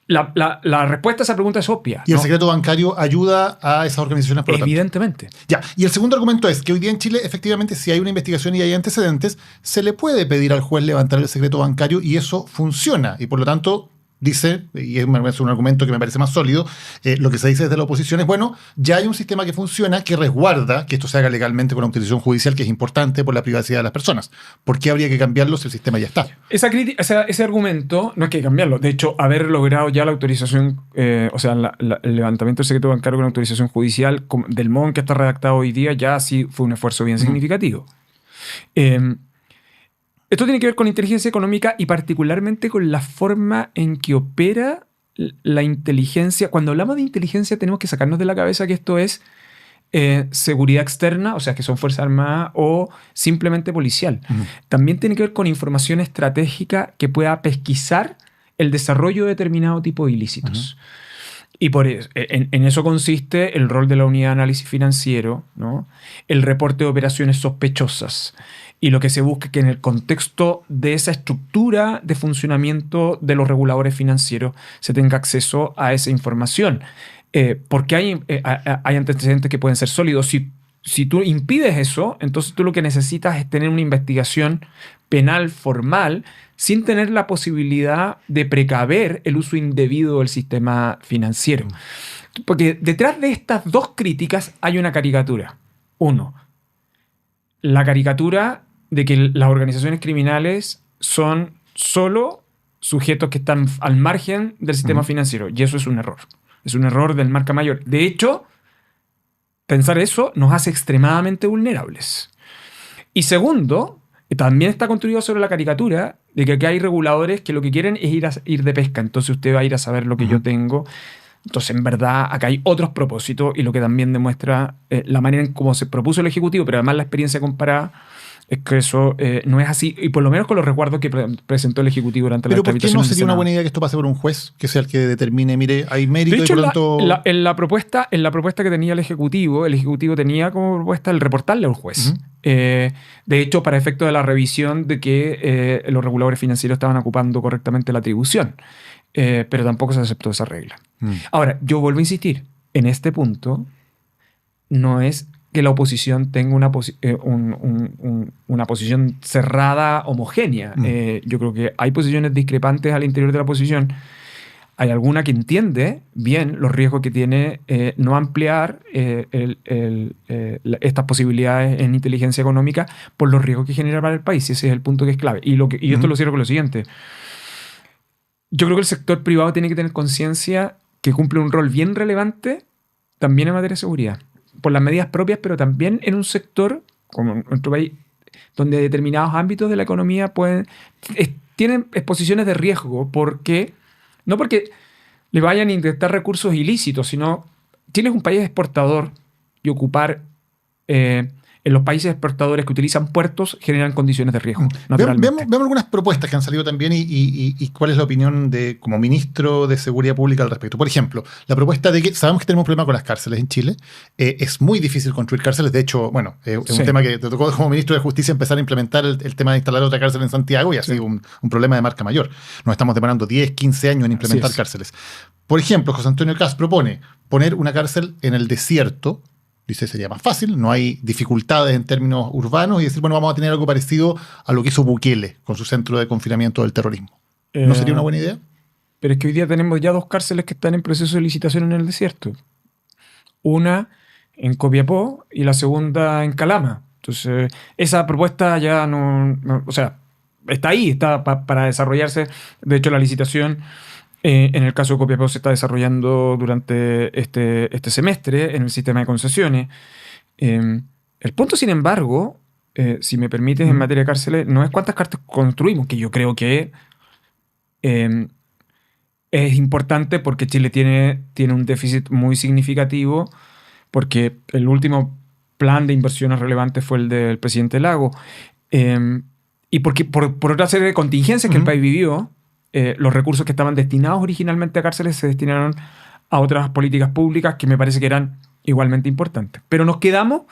la respuesta a esa pregunta es obvia. Y el secreto bancario ayuda a esas organizaciones, por lo tanto. Evidentemente. Ya. Y el segundo argumento es que hoy día en Chile, efectivamente, si hay una investigación y hay antecedentes, se le puede pedir al juez levantar el secreto bancario y eso funciona. Y por lo tanto, dice, y es un argumento que me parece más sólido, lo que se dice desde la oposición es, bueno, ya hay un sistema que funciona, que resguarda que esto se haga legalmente con autorización judicial, que es importante por la privacidad de las personas. ¿Por qué habría que cambiarlo si el sistema ya está? Ese argumento no hay que cambiarlo. De hecho, haber logrado ya la autorización, el levantamiento del secreto bancario con autorización judicial del modo en que está redactado hoy día, ya sí fue un esfuerzo bien significativo. Esto tiene que ver con inteligencia económica y particularmente con la forma en que opera la inteligencia. Cuando hablamos de inteligencia tenemos que sacarnos de la cabeza que esto es seguridad externa, o sea, que son Fuerzas Armadas o simplemente policial. También tiene que ver con información estratégica que pueda pesquisar el desarrollo de determinado tipo de ilícitos. Y por eso, en eso consiste el rol de la unidad de análisis financiero, ¿no? El reporte de operaciones sospechosas. Y lo que se busca es que en el contexto de esa estructura de funcionamiento de los reguladores financieros se tenga acceso a esa información. Porque hay antecedentes que pueden ser sólidos. Si tú impides eso, entonces tú lo que necesitas es tener una investigación penal formal sin tener la posibilidad de precaver el uso indebido del sistema financiero. Porque detrás de estas dos críticas hay una caricatura. Uno, la caricatura de que las organizaciones criminales son solo sujetos que están al margen del sistema financiero. Y eso es un error. Es un error del marca mayor. De hecho, pensar eso nos hace extremadamente vulnerables. Y segundo, también está construido sobre la caricatura de que aquí hay reguladores que lo que quieren es ir de pesca. Entonces usted va a ir a saber lo que yo tengo. Entonces, en verdad, acá hay otros propósitos y lo que también demuestra la manera en cómo se propuso el Ejecutivo, pero además la experiencia comparada, es que eso no es así, y por lo menos con los resguardos que presentó el Ejecutivo durante la tramitación. ¿Pero por qué no sería una buena idea que esto pase por un juez, que sea el que determine, mire, hay mérito de hecho, y por tanto... en la propuesta que tenía el Ejecutivo tenía como propuesta el reportarle al juez. De hecho, para efecto de la revisión de que los reguladores financieros estaban ocupando correctamente la atribución. Pero tampoco se aceptó esa regla. Ahora, yo vuelvo a insistir, en este punto no es que la oposición tenga una posición cerrada, homogénea. Yo creo que hay posiciones discrepantes al interior de la oposición. Hay alguna que entiende bien los riesgos que tiene no ampliar estas posibilidades en inteligencia económica por los riesgos que genera para el país. Ese es el punto que es clave. Y esto lo cierro con lo siguiente. Yo creo que el sector privado tiene que tener conciencia que cumple un rol bien relevante también en materia de seguridad, por las medidas propias, pero también en un sector, como en nuestro país, donde determinados ámbitos de la economía tienen exposiciones de riesgo, no porque le vayan a inyectar recursos ilícitos, sino tienes un país exportador y ocupar en los países exportadores que utilizan puertos generan condiciones de riesgo, naturalmente. Veamos algunas propuestas que han salido también y cuál es la opinión de como ministro de Seguridad Pública al respecto. Por ejemplo, la propuesta de que sabemos que tenemos un problema con las cárceles en Chile. Es muy difícil construir cárceles. De hecho, bueno, es un tema que te tocó como ministro de Justicia empezar a implementar el tema de instalar otra cárcel en Santiago y ha sido un problema de marca mayor. Nos estamos demorando 10, 15 años en implementar cárceles. Por ejemplo, José Antonio Kast propone poner una cárcel en el desierto. Dice, sería más fácil, no hay dificultades en términos urbanos y decir, bueno, vamos a tener algo parecido a lo que hizo Bukele con su centro de confinamiento del terrorismo. ¿No sería una buena idea? Pero es que hoy día tenemos ya 2 cárceles que están en proceso de licitación en el desierto. Una en Copiapó y la segunda en Calama. Entonces, esa propuesta ya no o sea, está ahí, está para desarrollarse. De hecho, la licitación en el caso de Copiapó se está desarrollando durante este semestre en el sistema de concesiones. El punto, sin embargo, si me permites, en materia de cárceles, no es cuántas cárceles construimos, que yo creo que es importante porque Chile tiene un déficit muy significativo, porque el último plan de inversiones relevantes fue el del presidente Lago. Y porque por otra serie de contingencias que el país vivió, los recursos que estaban destinados originalmente a cárceles se destinaron a otras políticas públicas que me parece que eran igualmente importantes. Pero nos quedamos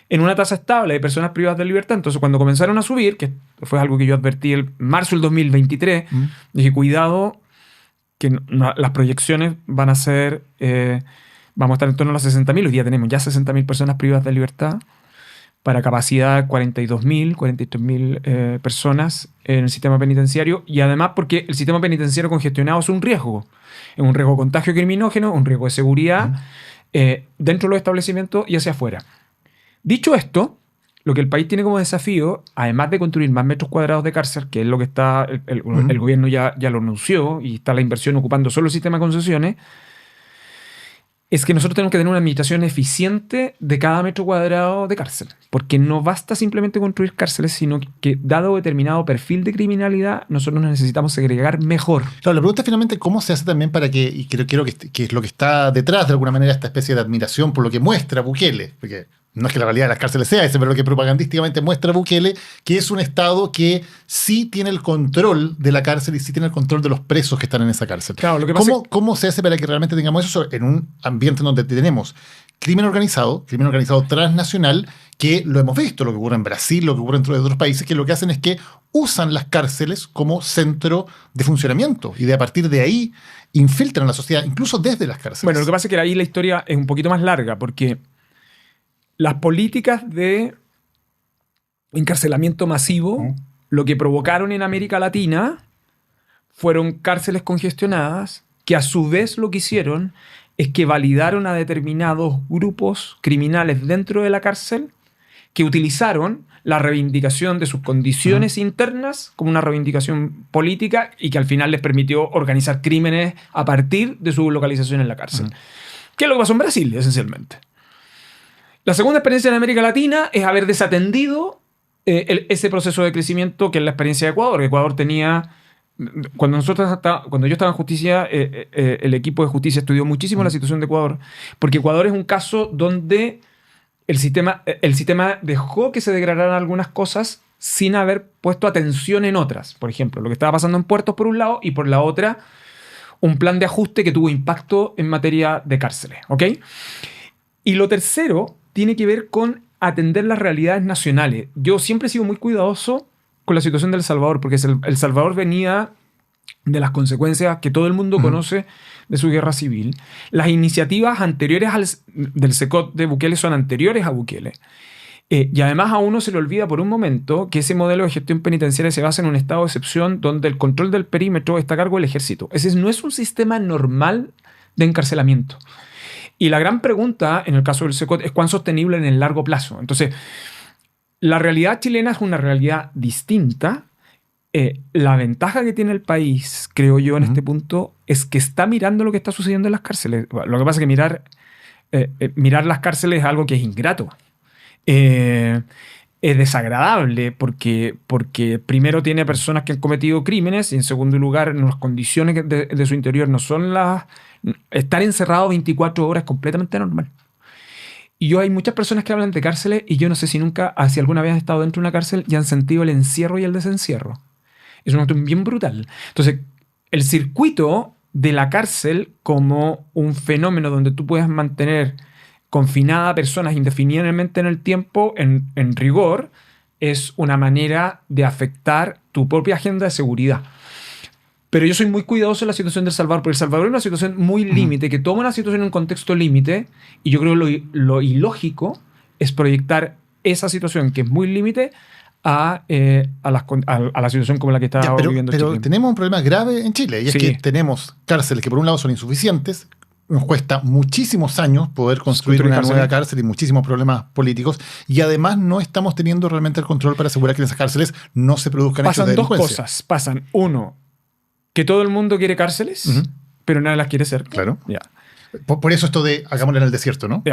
en una tasa estable de personas privadas de libertad. Entonces, cuando comenzaron a subir, que fue algo que yo advertí en marzo del 2023, dije, cuidado, que las proyecciones van a ser... vamos a estar en torno a las 60.000. Hoy día tenemos ya 60.000 personas privadas de libertad para capacidad 42.000, 43.000 personas en el sistema penitenciario, y además porque el sistema penitenciario congestionado es un riesgo de contagio criminógeno, un riesgo de seguridad dentro de los establecimientos y hacia afuera. Dicho esto, lo que el país tiene como desafío, además de construir más metros cuadrados de cárcel, que es lo que está el gobierno ya lo anunció y está la inversión ocupando solo el sistema de concesiones, es que nosotros tenemos que tener una administración eficiente de cada metro cuadrado de cárcel. Porque no basta simplemente construir cárceles, sino que, dado determinado perfil de criminalidad, nosotros necesitamos segregar mejor. Claro, la pregunta es finalmente cómo se hace también para que, y creo que es lo que está detrás de alguna manera esta especie de admiración por lo que muestra Bukele, porque no es que la realidad de las cárceles sea ese, pero lo que propagandísticamente muestra Bukele, que es un Estado que sí tiene el control de la cárcel y sí tiene el control de los presos que están en esa cárcel. Claro, lo que ¿Cómo se hace para que realmente tengamos eso en un ambiente en donde tenemos crimen organizado transnacional, que lo hemos visto, lo que ocurre en Brasil, lo que ocurre dentro de otros países, que lo que hacen es que usan las cárceles como centro de funcionamiento y a partir de ahí infiltran la sociedad, incluso desde las cárceles? Bueno, lo que pasa es que ahí la historia es un poquito más larga, porque las políticas de encarcelamiento masivo, lo que provocaron en América Latina fueron cárceles congestionadas, que a su vez lo que hicieron es que validaron a determinados grupos criminales dentro de la cárcel que utilizaron la reivindicación de sus condiciones internas como una reivindicación política y que al final les permitió organizar crímenes a partir de su localización en la cárcel. ¿Qué es lo que pasó en Brasil, esencialmente? La segunda experiencia en América Latina es haber desatendido ese proceso de crecimiento que es la experiencia de Ecuador. Ecuador tenía... Cuando yo estaba en justicia, el equipo de justicia estudió muchísimo la situación de Ecuador, porque Ecuador es un caso donde el sistema dejó que se degradaran algunas cosas sin haber puesto atención en otras. Por ejemplo, lo que estaba pasando en puertos por un lado y por la otra, un plan de ajuste que tuvo impacto en materia de cárceles. ¿Ok? Y lo tercero tiene que ver con atender las realidades nacionales. Yo siempre he sido muy cuidadoso con la situación de El Salvador, porque El Salvador venía de las consecuencias que todo el mundo conoce de su guerra civil. Las iniciativas anteriores del SECOT de Bukele son anteriores a Bukele. Y además a uno se le olvida por un momento que ese modelo de gestión penitenciaria se basa en un estado de excepción donde el control del perímetro está a cargo del ejército. Ese no es un sistema normal de encarcelamiento. Y la gran pregunta en el caso del SECOT es cuán sostenible en el largo plazo. Entonces, la realidad chilena es una realidad distinta. La ventaja que tiene el país, creo yo, en este punto, es que está mirando lo que está sucediendo en las cárceles. Lo que pasa es que mirar las cárceles es algo que es ingrato. Es desagradable porque primero tiene personas que han cometido crímenes y en segundo lugar las condiciones de su interior no son las... Estar encerrado 24 horas es completamente normal. Y hay muchas personas que hablan de cárceles y yo no sé si alguna vez han estado dentro de una cárcel y han sentido el encierro y el desencierro. Es una cuestión bien brutal. Entonces, el circuito de la cárcel como un fenómeno donde tú puedes mantener confinada a personas indefinidamente en el tiempo, en rigor, es una manera de afectar tu propia agenda de seguridad. Pero yo soy muy cuidadoso en la situación de El Salvador, porque El Salvador es una situación muy límite, que toma una situación en un contexto límite, y yo creo que lo ilógico es proyectar esa situación, que es muy límite, a la situación como la que está viviendo Chile. Pero tenemos un problema grave en Chile, y es que tenemos cárceles que por un lado son insuficientes, nos cuesta muchísimos años poder construir una nueva cárcel y muchísimos problemas políticos, y además no estamos teniendo realmente el control para asegurar que en esas cárceles no se produzcan hechos de delincuencia. Pasan dos cosas. Pasan, uno, que todo el mundo quiere cárceles, pero nadie las quiere hacer. Claro. Por eso esto de hagámoslo en el desierto, ¿no?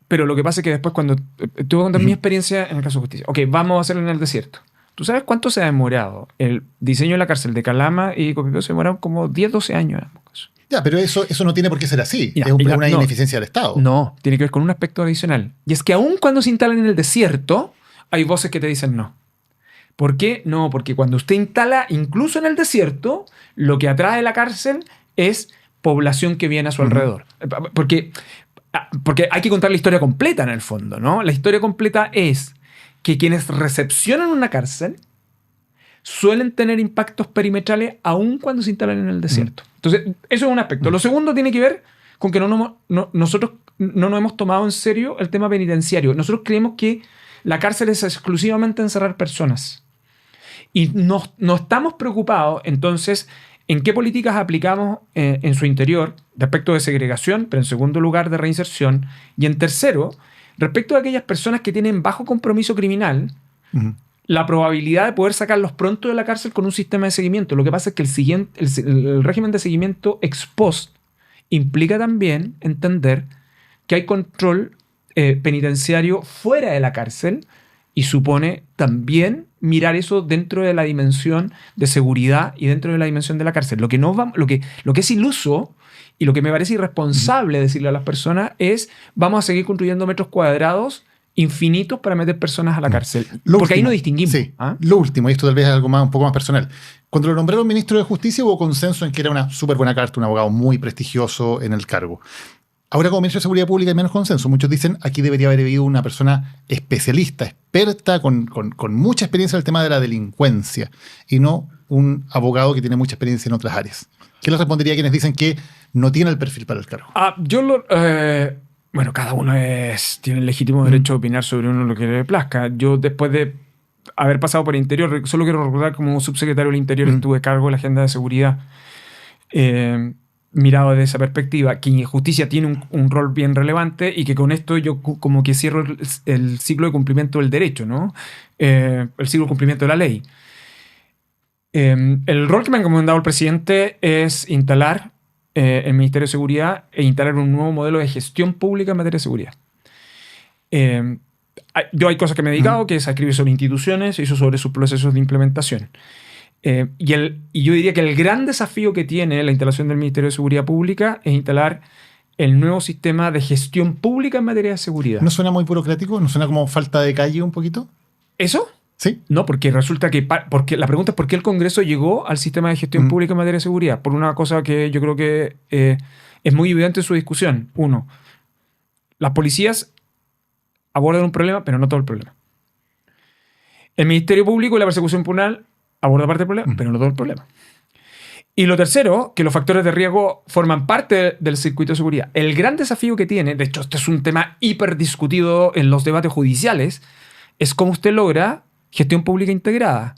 Pero lo que pasa es que después cuando... Te voy a contar mi experiencia en el caso de justicia. Ok, vamos a hacerlo en el desierto. ¿Tú sabes cuánto se ha demorado? El diseño de la cárcel de Calama y Copiapó se demoraron como 10, 12 años en ambos casos. Pero eso no tiene por qué ser así. Es una ineficiencia del Estado. No, tiene que ver con un aspecto adicional. Y es que aun cuando se instalan en el desierto, hay voces que te dicen no. ¿Por qué? No, porque cuando usted instala, incluso en el desierto, lo que atrae la cárcel es población que viene a su alrededor. Porque hay que contar la historia completa en el fondo, ¿no? La historia completa es que quienes recepcionan una cárcel suelen tener impactos perimetrales aun cuando se instalan en el desierto. Entonces, eso es un aspecto. Lo segundo tiene que ver con que nosotros no nos hemos tomado en serio el tema penitenciario. Nosotros creemos que la cárcel es exclusivamente encerrar personas. Y no estamos preocupados, entonces, en qué políticas aplicamos en su interior respecto de segregación, pero en segundo lugar de reinserción, y en tercero, respecto a aquellas personas que tienen bajo compromiso criminal, la probabilidad de poder sacarlos pronto de la cárcel con un sistema de seguimiento. Lo que pasa es que el régimen de seguimiento ex post implica también entender que hay control penitenciario fuera de la cárcel y supone también mirar eso dentro de la dimensión de seguridad y dentro de la dimensión de la cárcel. Lo que es iluso y lo que me parece irresponsable decirle a las personas es vamos a seguir construyendo metros cuadrados infinitos para meter personas a la cárcel. Porque ahí no distinguimos. Sí, lo último, y esto tal vez es algo un poco más personal. Cuando lo nombraron ministro de Justicia hubo consenso en que era una súper buena carta, un abogado muy prestigioso en el cargo. Ahora, como ministro de Seguridad Pública hay menos consenso. Muchos dicen aquí debería haber habido una persona especialista, experta, con mucha experiencia en el tema de la delincuencia, y no un abogado que tiene mucha experiencia en otras áreas. ¿Qué les respondería a quienes dicen que no tiene el perfil para el cargo? Bueno, cada uno tiene el legítimo derecho a opinar sobre uno lo que le plazca. Yo, después de haber pasado por el Interior, solo quiero recordar como subsecretario del Interior estuve a cargo de la agenda de seguridad. Mirado desde esa perspectiva, que Justicia tiene un rol bien relevante y que con esto yo como que cierro el ciclo de cumplimiento del derecho, ¿no? El ciclo de cumplimiento de la ley. El rol que me ha encomendado el presidente es instalar el Ministerio de Seguridad e instalar un nuevo modelo de gestión pública en materia de seguridad. Yo hay cosas que me he dedicado, que es a escribir sobre instituciones y sobre sus procesos de implementación. Y yo diría que el gran desafío que tiene la instalación del Ministerio de Seguridad Pública es instalar el nuevo sistema de gestión pública en materia de seguridad. ¿No suena muy burocrático? ¿No suena como falta de calle un poquito? ¿Eso? Sí. No, porque resulta que... porque la pregunta es por qué el Congreso llegó al sistema de gestión pública en materia de seguridad. Por una cosa que yo creo que es muy evidente en su discusión. Uno, las policías abordan un problema, pero no todo el problema. El Ministerio Público y la persecución penal aborda parte del problema, pero no todo el problema. Y lo tercero, que los factores de riesgo forman parte del circuito de seguridad. El gran desafío que tiene, de hecho, este es un tema hiperdiscutido en los debates judiciales, es cómo usted logra gestión pública integrada.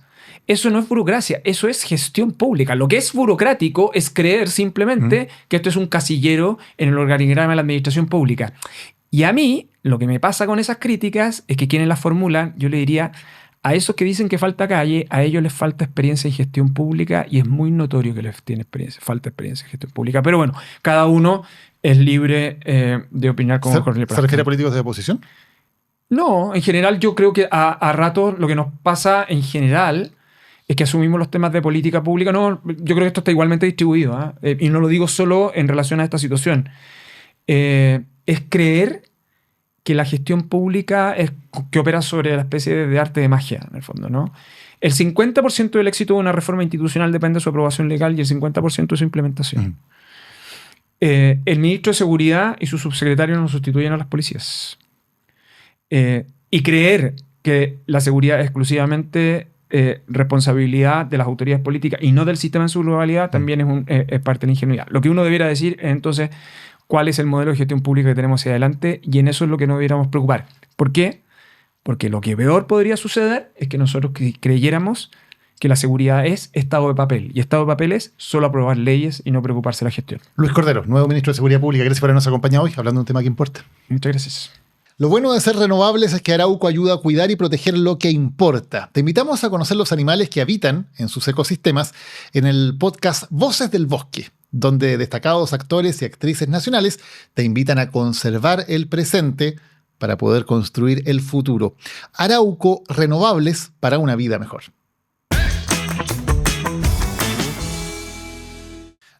Eso no es burocracia, eso es gestión pública. Lo que es burocrático es creer simplemente que esto es un casillero en el organigrama de la administración pública. Y a mí, lo que me pasa con esas críticas es que quienes las formulan, yo le diría, a esos que dicen que falta calle, a ellos les falta experiencia en gestión pública y es muy notorio que les falta experiencia en gestión pública. Pero bueno, cada uno es libre de opinar como mejor le parezca. ¿Se refiere a políticos de oposición? No, en general yo creo que a ratos lo que nos pasa en general es que asumimos los temas de política pública. No, yo creo que esto está igualmente distribuido, y no lo digo solo en relación a esta situación. Es creer que la gestión pública es que opera sobre la especie de arte de magia, en el fondo, ¿no? El 50% del éxito de una reforma institucional depende de su aprobación legal y el 50% de su implementación. El ministro de Seguridad y su subsecretario no sustituyen a las policías. Y creer que la seguridad es exclusivamente responsabilidad de las autoridades políticas y no del sistema en su globalidad también es parte de la ingenuidad. Lo que uno debiera decir es entonces cuál es el modelo de gestión pública que tenemos hacia adelante, y en eso es lo que nos debiéramos preocupar. ¿Por qué? Porque lo que peor podría suceder es que nosotros creyéramos que la seguridad es estado de papel, y estado de papel es solo aprobar leyes y no preocuparse de la gestión. Luis Cordero, nuevo ministro de Seguridad Pública, gracias por habernos acompañado hoy hablando de un tema que importa. Muchas gracias. Lo bueno de ser renovables es que Arauco ayuda a cuidar y proteger lo que importa. Te invitamos a conocer los animales que habitan en sus ecosistemas en el podcast Voces del Bosque, donde destacados actores y actrices nacionales te invitan a conservar el presente para poder construir el futuro. Arauco, renovables para una vida mejor.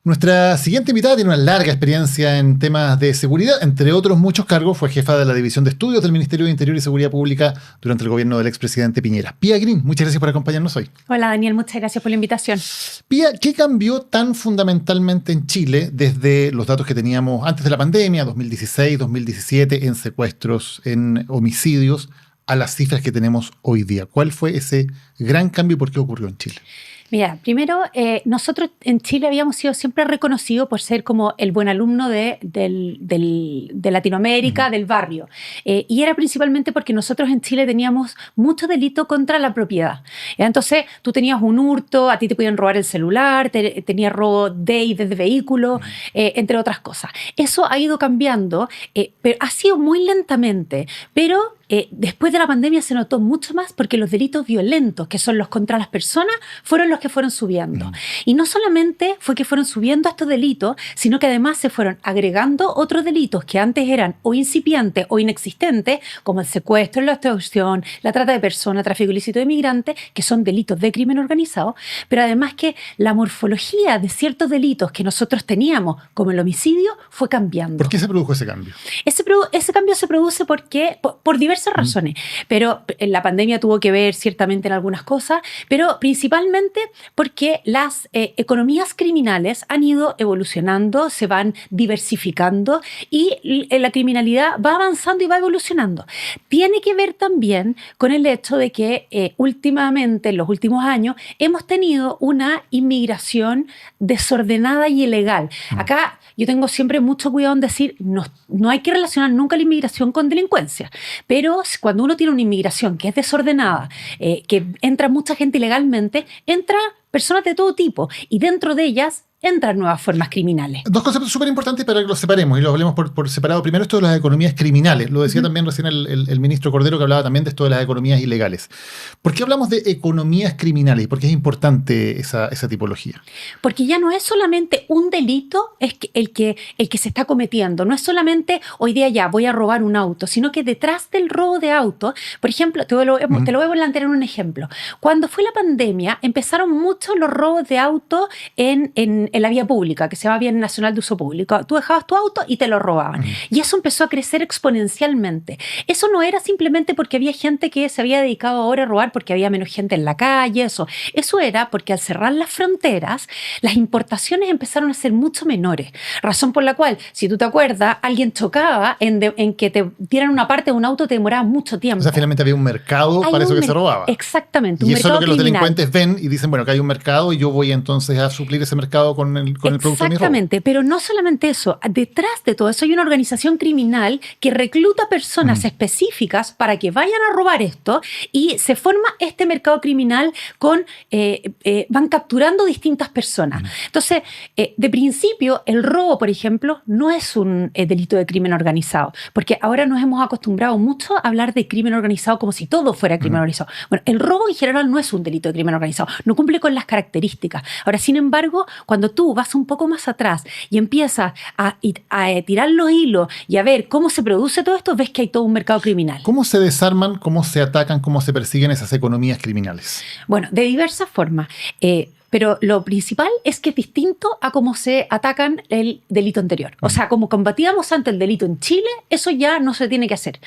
Nuestra siguiente invitada tiene una larga experiencia en temas de seguridad. Entre otros muchos cargos, fue jefa de la División de Estudios del Ministerio de Interior y Seguridad Pública durante el gobierno del expresidente Piñera. Pía Green, muchas gracias por acompañarnos hoy. Hola Daniel, muchas gracias por la invitación. Pía, ¿qué cambió tan fundamentalmente en Chile desde los datos que teníamos antes de la pandemia, 2016, 2017, en secuestros, en homicidios, a las cifras que tenemos hoy día? ¿Cuál fue ese gran cambio y por qué ocurrió en Chile? Mira, primero, nosotros en Chile habíamos sido siempre reconocidos por ser como el buen alumno de Latinoamérica, del barrio. Y era principalmente porque nosotros en Chile teníamos mucho delito contra la propiedad. Entonces, tú tenías un hurto, a ti te podían robar el celular, tenías robo de y desde vehículo, entre otras cosas. Eso ha ido cambiando, pero ha sido muy lentamente, pero después de la pandemia se notó mucho más porque los delitos violentos, que son los contra las personas, fueron los que fueron subiendo. Y no solamente fue que fueron subiendo estos delitos, sino que además se fueron agregando otros delitos que antes eran o incipientes o inexistentes, como el secuestro, la extorsión, la trata de personas, tráfico ilícito de migrantes, que son delitos de crimen organizado, pero además que la morfología de ciertos delitos que nosotros teníamos, como el homicidio, fue cambiando. ¿Por qué se produjo ese cambio? Ese cambio se produce porque, por diversas razones, pero la pandemia tuvo que ver ciertamente en algunas cosas, pero principalmente porque las economías criminales han ido evolucionando, se van diversificando y la criminalidad va avanzando y va evolucionando. Tiene que ver también con el hecho de que últimamente, en los últimos años, hemos tenido una inmigración desordenada y ilegal. Acá yo tengo siempre mucho cuidado en decir, no hay que relacionar nunca la inmigración con delincuencia, pero cuando uno tiene una inmigración que es desordenada, que entra mucha gente ilegalmente, entra personas de todo tipo y dentro de ellas entran nuevas formas criminales. Dos conceptos súper importantes para que los separemos y los hablemos por separado. Primero, esto de las economías criminales. Lo decía también recién el ministro Cordero, que hablaba también de esto de las economías ilegales. ¿Por qué hablamos de economías criminales y por qué es importante esa tipología? Porque ya no es solamente un delito el que se está cometiendo. No es solamente hoy día ya voy a robar un auto, sino que detrás del robo de auto, por ejemplo, te lo voy a plantear en un ejemplo. Cuando fue la pandemia, empezaron mucho los robos de auto en la vía pública, que se llama Bien Nacional de Uso Público. Tú dejabas tu auto y te lo robaban. Y eso empezó a crecer exponencialmente. Eso no era simplemente porque había gente que se había dedicado ahora a robar porque había menos gente en la calle. Eso era porque al cerrar las fronteras, las importaciones empezaron a ser mucho menores. Razón por la cual, si tú te acuerdas, alguien chocaba en que te dieran una parte de un auto, te demoraba mucho tiempo. O sea, finalmente había un mercado para eso que se robaba. Exactamente. Y eso es lo que los delincuentes ven y dicen, bueno, que hay un mercado y yo voy entonces a suplir ese mercado con el producto de mi robo. Exactamente, pero no solamente eso. Detrás de todo eso hay una organización criminal que recluta personas específicas para que vayan a robar esto y se forma este mercado criminal van capturando distintas personas. Entonces, de principio, el robo, por ejemplo, no es un delito de crimen organizado, porque ahora nos hemos acostumbrado mucho a hablar de crimen organizado como si todo fuera crimen organizado. Bueno, el robo en general no es un delito de crimen organizado, no cumple con las características. Ahora, sin embargo, cuando tú vas un poco más atrás y empiezas a tirar los hilos y a ver cómo se produce todo esto, ves que hay todo un mercado criminal. ¿Cómo se desarman, cómo se atacan, cómo se persiguen esas economías criminales? Bueno, de diversas formas. pero lo principal es que es distinto a cómo se atacan el delito anterior. O sea, como combatíamos antes el delito en Chile, eso ya no se tiene que hacer.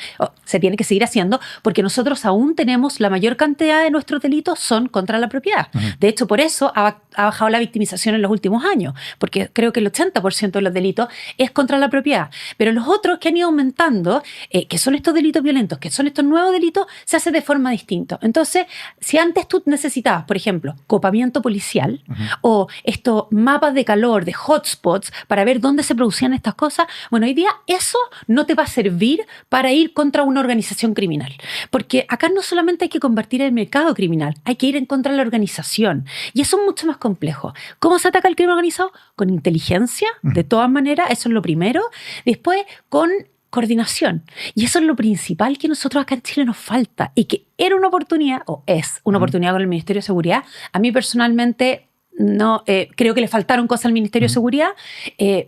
Se tiene que seguir haciendo porque nosotros aún tenemos la mayor cantidad de nuestros delitos son contra la propiedad. De hecho, por eso ha bajado la victimización en los últimos años, porque creo que el 80% de los delitos es contra la propiedad. Pero los otros que han ido aumentando, que son estos delitos violentos, que son estos nuevos delitos, se hace de forma distinta. Entonces, si antes tú necesitabas, por ejemplo, copamiento policial o estos mapas de calor, de hotspots, para ver dónde se producían estas cosas, bueno, hoy día eso no te va a servir para ir contra una organización criminal. Porque acá no solamente hay que combatir el mercado criminal, hay que ir en contra de la organización. Y eso es mucho más complejo. ¿Cómo se ataca el crimen organizado? Con inteligencia, de todas maneras, eso es lo primero. Después, con coordinación. Y eso es lo principal que nosotros acá en Chile nos falta y que era una oportunidad, o es una oportunidad con el Ministerio de Seguridad. A mí personalmente no creo que le faltaron cosas al Ministerio de Seguridad,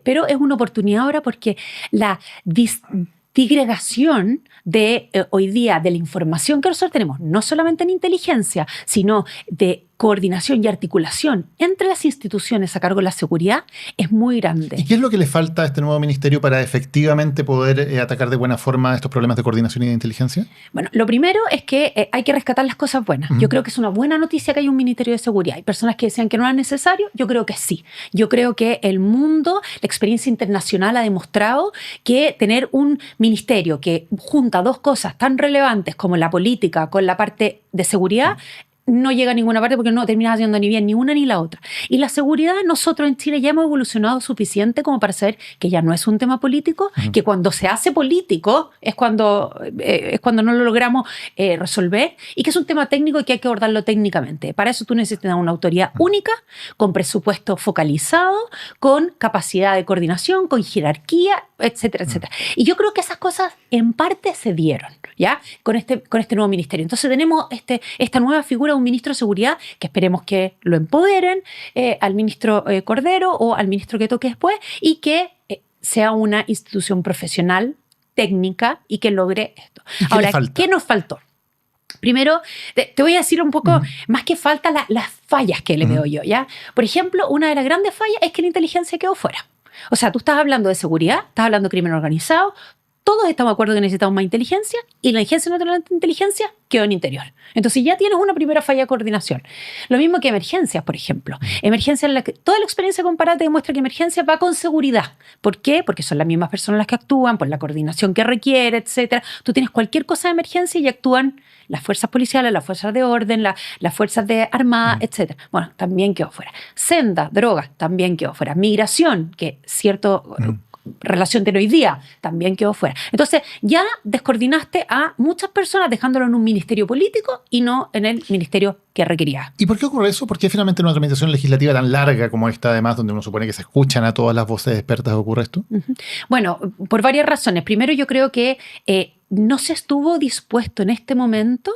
pero es una oportunidad ahora porque la disgregación de hoy día de la información que nosotros tenemos, no solamente en inteligencia, sino de coordinación y articulación entre las instituciones a cargo de la seguridad es muy grande. ¿Y qué es lo que le falta a este nuevo ministerio para efectivamente poder atacar de buena forma estos problemas de coordinación y de inteligencia? Bueno, lo primero es que hay que rescatar las cosas buenas. Yo creo que es una buena noticia que haya un Ministerio de Seguridad. Hay personas que decían que no era necesario, yo creo que sí. Yo creo que el mundo, la experiencia internacional ha demostrado que tener un ministerio que junta dos cosas tan relevantes como la política con la parte de seguridad no llega a ninguna parte porque no terminas haciendo ni bien ni una ni la otra. Y la seguridad, nosotros en Chile ya hemos evolucionado suficiente como para saber que ya no es un tema político, que cuando se hace político es cuando no lo logramos resolver y que es un tema técnico y que hay que abordarlo técnicamente. Para eso tú necesitas una autoridad única, con presupuesto focalizado, con capacidad de coordinación, con jerarquía, etcétera, etcétera. Y yo creo que esas cosas en parte se dieron, ¿ya? Con este nuevo ministerio. Entonces tenemos esta nueva figura, un ministro de Seguridad, que esperemos que lo empoderen, al ministro Cordero o al ministro que toque después, y que sea una institución profesional, técnica, y que logre esto. Ahora, ¿qué nos faltó? Primero, te voy a decir un poco más que falta las fallas que le veo yo, ¿ya? Por ejemplo, una de las grandes fallas es que la inteligencia quedó fuera. O sea, tú estás hablando de seguridad, estás hablando de crimen organizado, todos estamos de acuerdo que necesitamos más inteligencia y la Agencia Nacional de Inteligencia quedó en interior. Entonces ya tienes una primera falla de coordinación. Lo mismo que emergencias, por ejemplo. Emergencias en la que toda la experiencia comparada te demuestra que emergencias va con seguridad. ¿Por qué? Porque son las mismas personas las que actúan, por la coordinación que requiere, etc. Tú tienes cualquier cosa de emergencia y actúan las fuerzas policiales, las fuerzas de orden, las fuerzas de armada, etc. Bueno, también quedó fuera. Senda, drogas, también quedó fuera. Migración, que cierto relación tiene hoy día, también quedó fuera. Entonces ya descoordinaste a muchas personas dejándolo en un ministerio político y no en el ministerio que requería. ¿Y por qué ocurre eso? ¿Por qué finalmente en una tramitación legislativa tan larga como esta, además, donde uno supone que se escuchan a todas las voces expertas, ocurre esto? Bueno, por varias razones. Primero, yo creo que no se estuvo dispuesto en este momento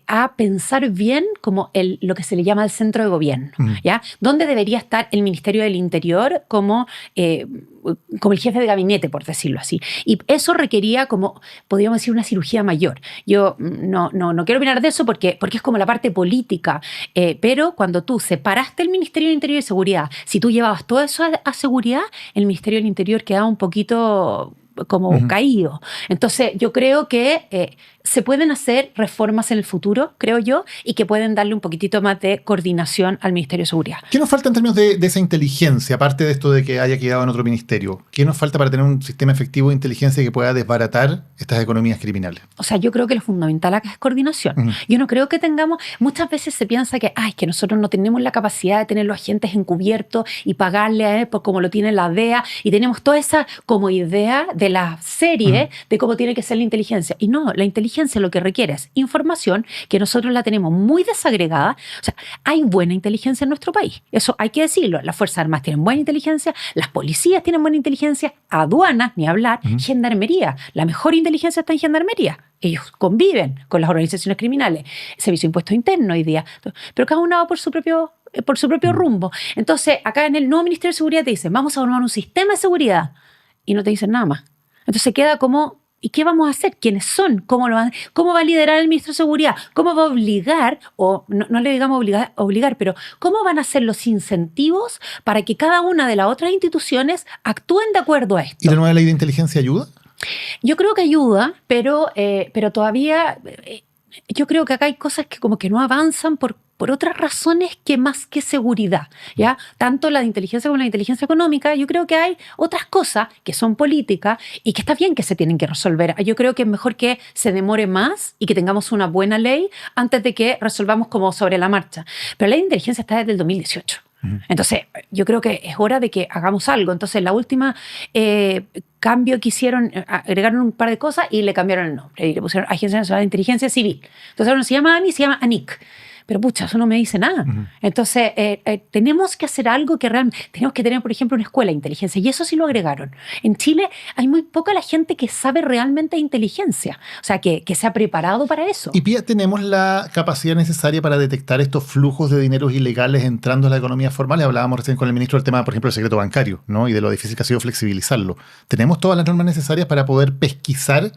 a pensar bien como lo que se le llama el centro de gobierno, ¿ya? ¿Dónde debería estar el Ministerio del Interior como el jefe de gabinete, por decirlo así? Y eso requería como, podríamos decir, una cirugía mayor. Yo no quiero opinar de eso porque es como la parte política, pero cuando tú separaste el Ministerio del Interior y Seguridad, si tú llevabas todo eso a seguridad, el Ministerio del Interior quedaba un poquito como caído. Entonces yo creo que se pueden hacer reformas en el futuro, creo yo, y que pueden darle un poquitito más de coordinación al Ministerio de Seguridad. ¿Qué nos falta en términos de esa inteligencia, aparte de esto de que haya quedado en otro ministerio? ¿Qué nos falta para tener un sistema efectivo de inteligencia que pueda desbaratar estas economías criminales? O sea, yo creo que lo fundamental acá es coordinación. Yo no creo que tengamos, muchas veces se piensa que que nosotros no tenemos la capacidad de tener los agentes encubiertos y pagarle a él por como lo tiene la DEA, y tenemos toda esa como idea de la serie de cómo tiene que ser la inteligencia. Y no, la inteligencia lo que requiere es información que nosotros la tenemos muy desagregada. O sea, hay buena inteligencia en nuestro país. Eso hay que decirlo. Las Fuerzas Armadas tienen buena inteligencia, las policías tienen buena inteligencia, aduanas, ni hablar, gendarmería. La mejor inteligencia está en gendarmería. Ellos conviven con las organizaciones criminales. Servicio de Impuestos Internos hoy día. Pero cada uno va por su propio rumbo. Entonces, acá en el nuevo Ministerio de Seguridad te dicen, vamos a formar un sistema de seguridad. Y no te dicen nada más. Entonces queda como ¿Y qué vamos a hacer? ¿Quiénes son? ¿Cómo va a liderar el ministro de Seguridad? ¿Cómo va a obligar, o no le digamos obligar, pero cómo van a ser los incentivos para que cada una de las otras instituciones actúen de acuerdo a esto? ¿Y la nueva ley de inteligencia ayuda? Yo creo que ayuda, pero todavía yo creo que acá hay cosas que como que no avanzan por otras razones que más que seguridad, ¿ya? Tanto la de inteligencia como la de inteligencia económica, yo creo que hay otras cosas que son políticas y que está bien que se tienen que resolver. Yo creo que es mejor que se demore más y que tengamos una buena ley antes de que resolvamos como sobre la marcha. Pero la ley de inteligencia está desde el 2018. Entonces, yo creo que es hora de que hagamos algo. Entonces, la última cambio que hicieron, agregaron un par de cosas y le cambiaron el nombre. Y le pusieron Agencia Nacional de Inteligencia Civil. Entonces, ahora no se llama ANI, se llama ANIC. Pero pucha, eso no me dice nada. Entonces, tenemos que hacer algo que realmente... Tenemos que tener, por ejemplo, una escuela de inteligencia. Y eso sí lo agregaron. En Chile hay muy poca la gente que sabe realmente de inteligencia. O sea, que se ha preparado para eso. ¿Y Pía, tenemos la capacidad necesaria para detectar estos flujos de dineros ilegales entrando a la economía formal? Hablábamos recién con el ministro del tema, por ejemplo, del secreto bancario, ¿no? Y de lo difícil que ha sido flexibilizarlo. ¿Tenemos todas las normas necesarias para poder pesquisar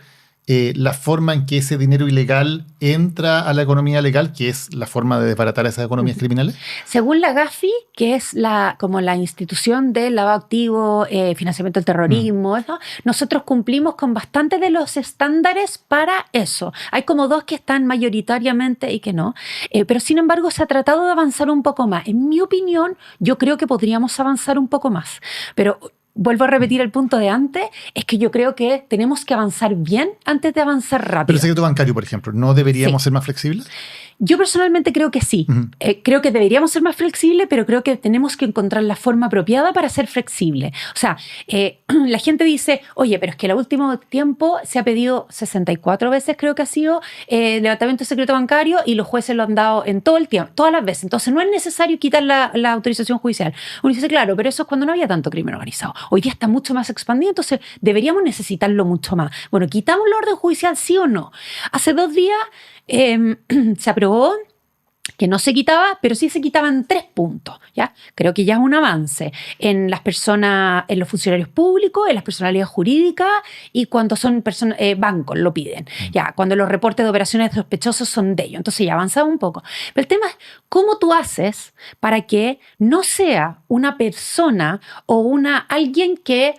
la forma en que ese dinero ilegal entra a la economía legal, que es la forma de desbaratar esas economías criminales? Según la GAFI, que es como la institución del lavado activo, financiamiento del terrorismo, ¿no? Nosotros cumplimos con bastante de los estándares para eso. Hay como dos que están mayoritariamente y que no. Pero sin embargo se ha tratado de avanzar un poco más. En mi opinión, yo creo que podríamos avanzar un poco más. Pero vuelvo a repetir el punto de antes, es que yo creo que tenemos que avanzar bien antes de avanzar rápido. Pero el secreto bancario, por ejemplo, ¿no deberíamos ser más flexibles? Yo personalmente creo que sí. Creo que deberíamos ser más flexibles, pero creo que tenemos que encontrar la forma apropiada para ser flexibles. O sea, la gente dice, oye, pero es que en el último tiempo se ha pedido 64 veces, creo que ha sido, levantamiento de secreto bancario y los jueces lo han dado en todo el tiempo, todas las veces. Entonces no es necesario quitar la autorización judicial. Uno dice, claro, pero eso es cuando no había tanto crimen organizado. Hoy día está mucho más expandido, entonces deberíamos necesitarlo mucho más. Bueno, ¿quitamos la orden judicial sí o no? Hace 2 días se aprobó que no se quitaba, pero sí se quitaban 3 puntos, ¿ya? Creo que ya es un avance en las personas, en los funcionarios públicos, en las personalidades jurídicas y cuando son bancos lo piden, ya, cuando los reportes de operaciones sospechosos son de ellos. Entonces ya avanzaba un poco. Pero el tema es cómo tú haces para que no sea una persona o alguien que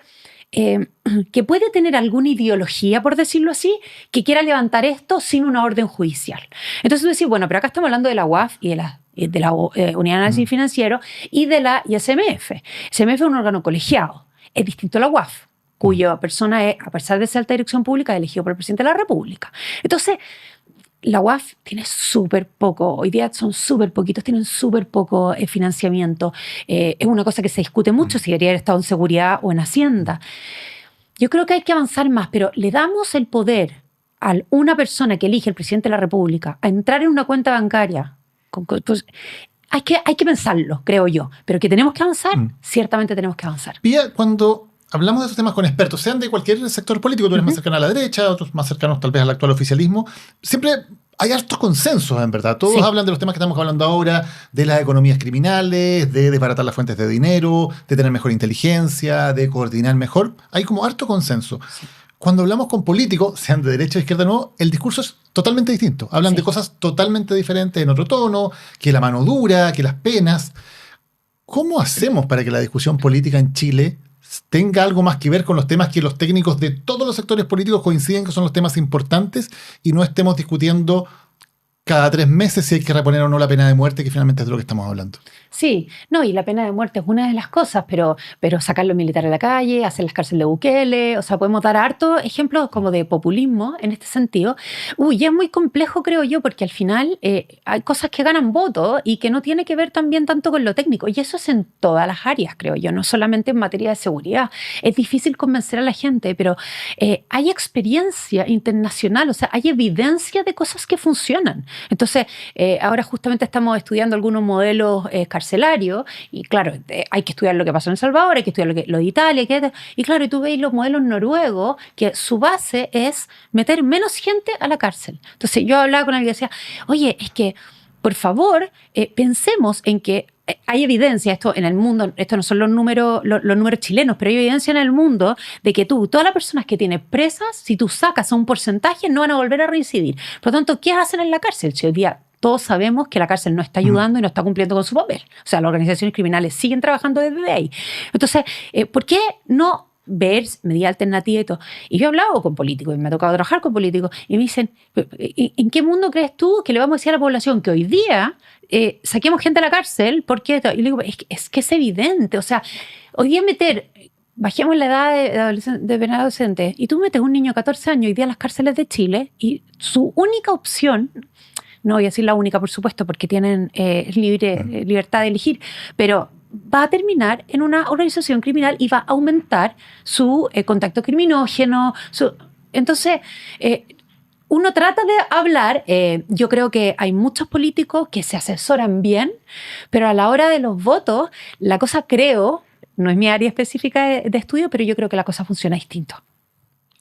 puede tener alguna ideología, por decirlo así, que quiera levantar esto sin una orden judicial. Entonces tú decís, bueno, pero acá estamos hablando de la UAF y de la Unidad de Análisis Financiero y de la ISMF. ISMF es un órgano colegiado, es distinto a la UAF, cuya persona es, a pesar de ser alta dirección pública, elegido por el presidente de la República. Entonces, la UAF tiene súper poco, hoy día son súper poquitos, tienen súper poco financiamiento. Es una cosa que se discute mucho si debería haber estado en seguridad o en Hacienda. Yo creo que hay que avanzar más, pero le damos el poder a una persona que elige el presidente de la República a entrar en una cuenta bancaria. Pues, hay que pensarlo, creo yo. Pero que tenemos que avanzar, ciertamente tenemos que avanzar. Pía, cuando hablamos de estos temas con expertos, sean de cualquier sector político, tú eres más cercano a la derecha, otros más cercanos tal vez al actual oficialismo, siempre hay hartos consensos, en verdad. Todos hablan de los temas que estamos hablando ahora, de las economías criminales, de desbaratar las fuentes de dinero, de tener mejor inteligencia, de coordinar mejor. Hay como harto consenso. Sí. Cuando hablamos con políticos, sean de derecha o izquierda o no, el discurso es totalmente distinto. Hablan de cosas totalmente diferentes, en otro tono, que la mano dura, que las penas. ¿Cómo hacemos para que la discusión política en Chile tenga algo más que ver con los temas que los técnicos de todos los sectores políticos coinciden que son los temas importantes y no estemos discutiendo cada 3 meses si hay que reponer o no la pena de muerte, que finalmente es de lo que estamos hablando? Sí, no, y la pena de muerte es una de las cosas, pero sacar los militares a la calle, hacer las cárceles de Bukele, o sea, podemos dar hartos ejemplos como de populismo en este sentido. Y es muy complejo, creo yo, porque al final hay cosas que ganan votos y que no tiene que ver también tanto con lo técnico, y eso es en todas las áreas, creo yo, no solamente en materia de seguridad. Es difícil convencer a la gente, pero hay experiencia internacional, o sea, hay evidencia de cosas que funcionan. Entonces, ahora justamente estamos estudiando algunos modelos carcelario, y claro, hay que estudiar lo que pasó en El Salvador, hay que estudiar lo de Italia, y claro, y tú veis los modelos noruegos, que su base es meter menos gente a la cárcel. Entonces yo hablaba con alguien y decía, oye, es que por favor pensemos en que hay evidencia, esto en el mundo, esto no son los números chilenos, pero hay evidencia en el mundo de que todas las personas que tienen presas, si tú sacas a un porcentaje, no van a volver a reincidir. Por lo tanto, ¿qué hacen en la cárcel? Si hoy día todos sabemos que la cárcel no está ayudando y no está cumpliendo con su papel. O sea, las organizaciones criminales siguen trabajando desde ahí. Entonces, ¿por qué no ver medidas alternativas y todo? Y yo he hablado con políticos, y me ha tocado trabajar con políticos, y me dicen, ¿en qué mundo crees tú que le vamos a decir a la población que hoy día saquemos gente a la cárcel? ¿Por qué? Y le digo, es que es evidente. O sea, hoy día bajemos la edad de pena adolescente, y tú metes un niño de 14 años hoy día a las cárceles de Chile, y su única opción, no voy a decir la única, por supuesto, porque tienen libertad de elegir, pero va a terminar en una organización criminal y va a aumentar su contacto criminógeno. Entonces, uno trata de hablar, yo creo que hay muchos políticos que se asesoran bien, pero a la hora de los votos, la cosa no es mi área específica de estudio, pero yo creo que la cosa funciona distinto.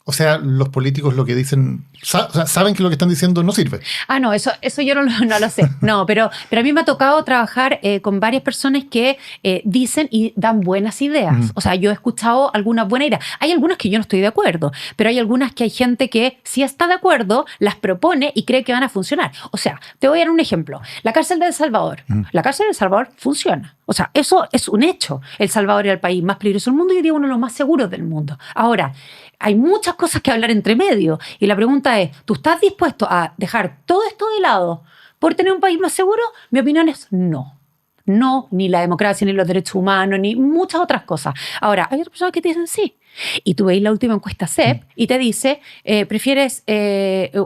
O sea, los políticos lo que dicen, saben que lo que están diciendo no sirve. No, eso yo no lo sé. No, pero a mí me ha tocado trabajar con varias personas que dicen y dan buenas ideas. O sea, yo he escuchado algunas buenas ideas. Hay algunas que yo no estoy de acuerdo, pero hay algunas que hay gente que sí está de acuerdo, las propone y cree que van a funcionar. O sea, te voy a dar un ejemplo. La cárcel de El Salvador. La cárcel de El Salvador funciona. O sea, eso es un hecho. El Salvador era el país más peligroso del mundo y hoy día uno de los más seguros del mundo. Ahora, hay muchas cosas que hablar entre medio. Y la pregunta es, ¿tú estás dispuesto a dejar todo esto de lado por tener un país más seguro? Mi opinión es no. No, ni la democracia, ni los derechos humanos, ni muchas otras cosas. Ahora, hay otras personas que te dicen sí. Y tú veis la última encuesta CEP y te dice, ¿prefieres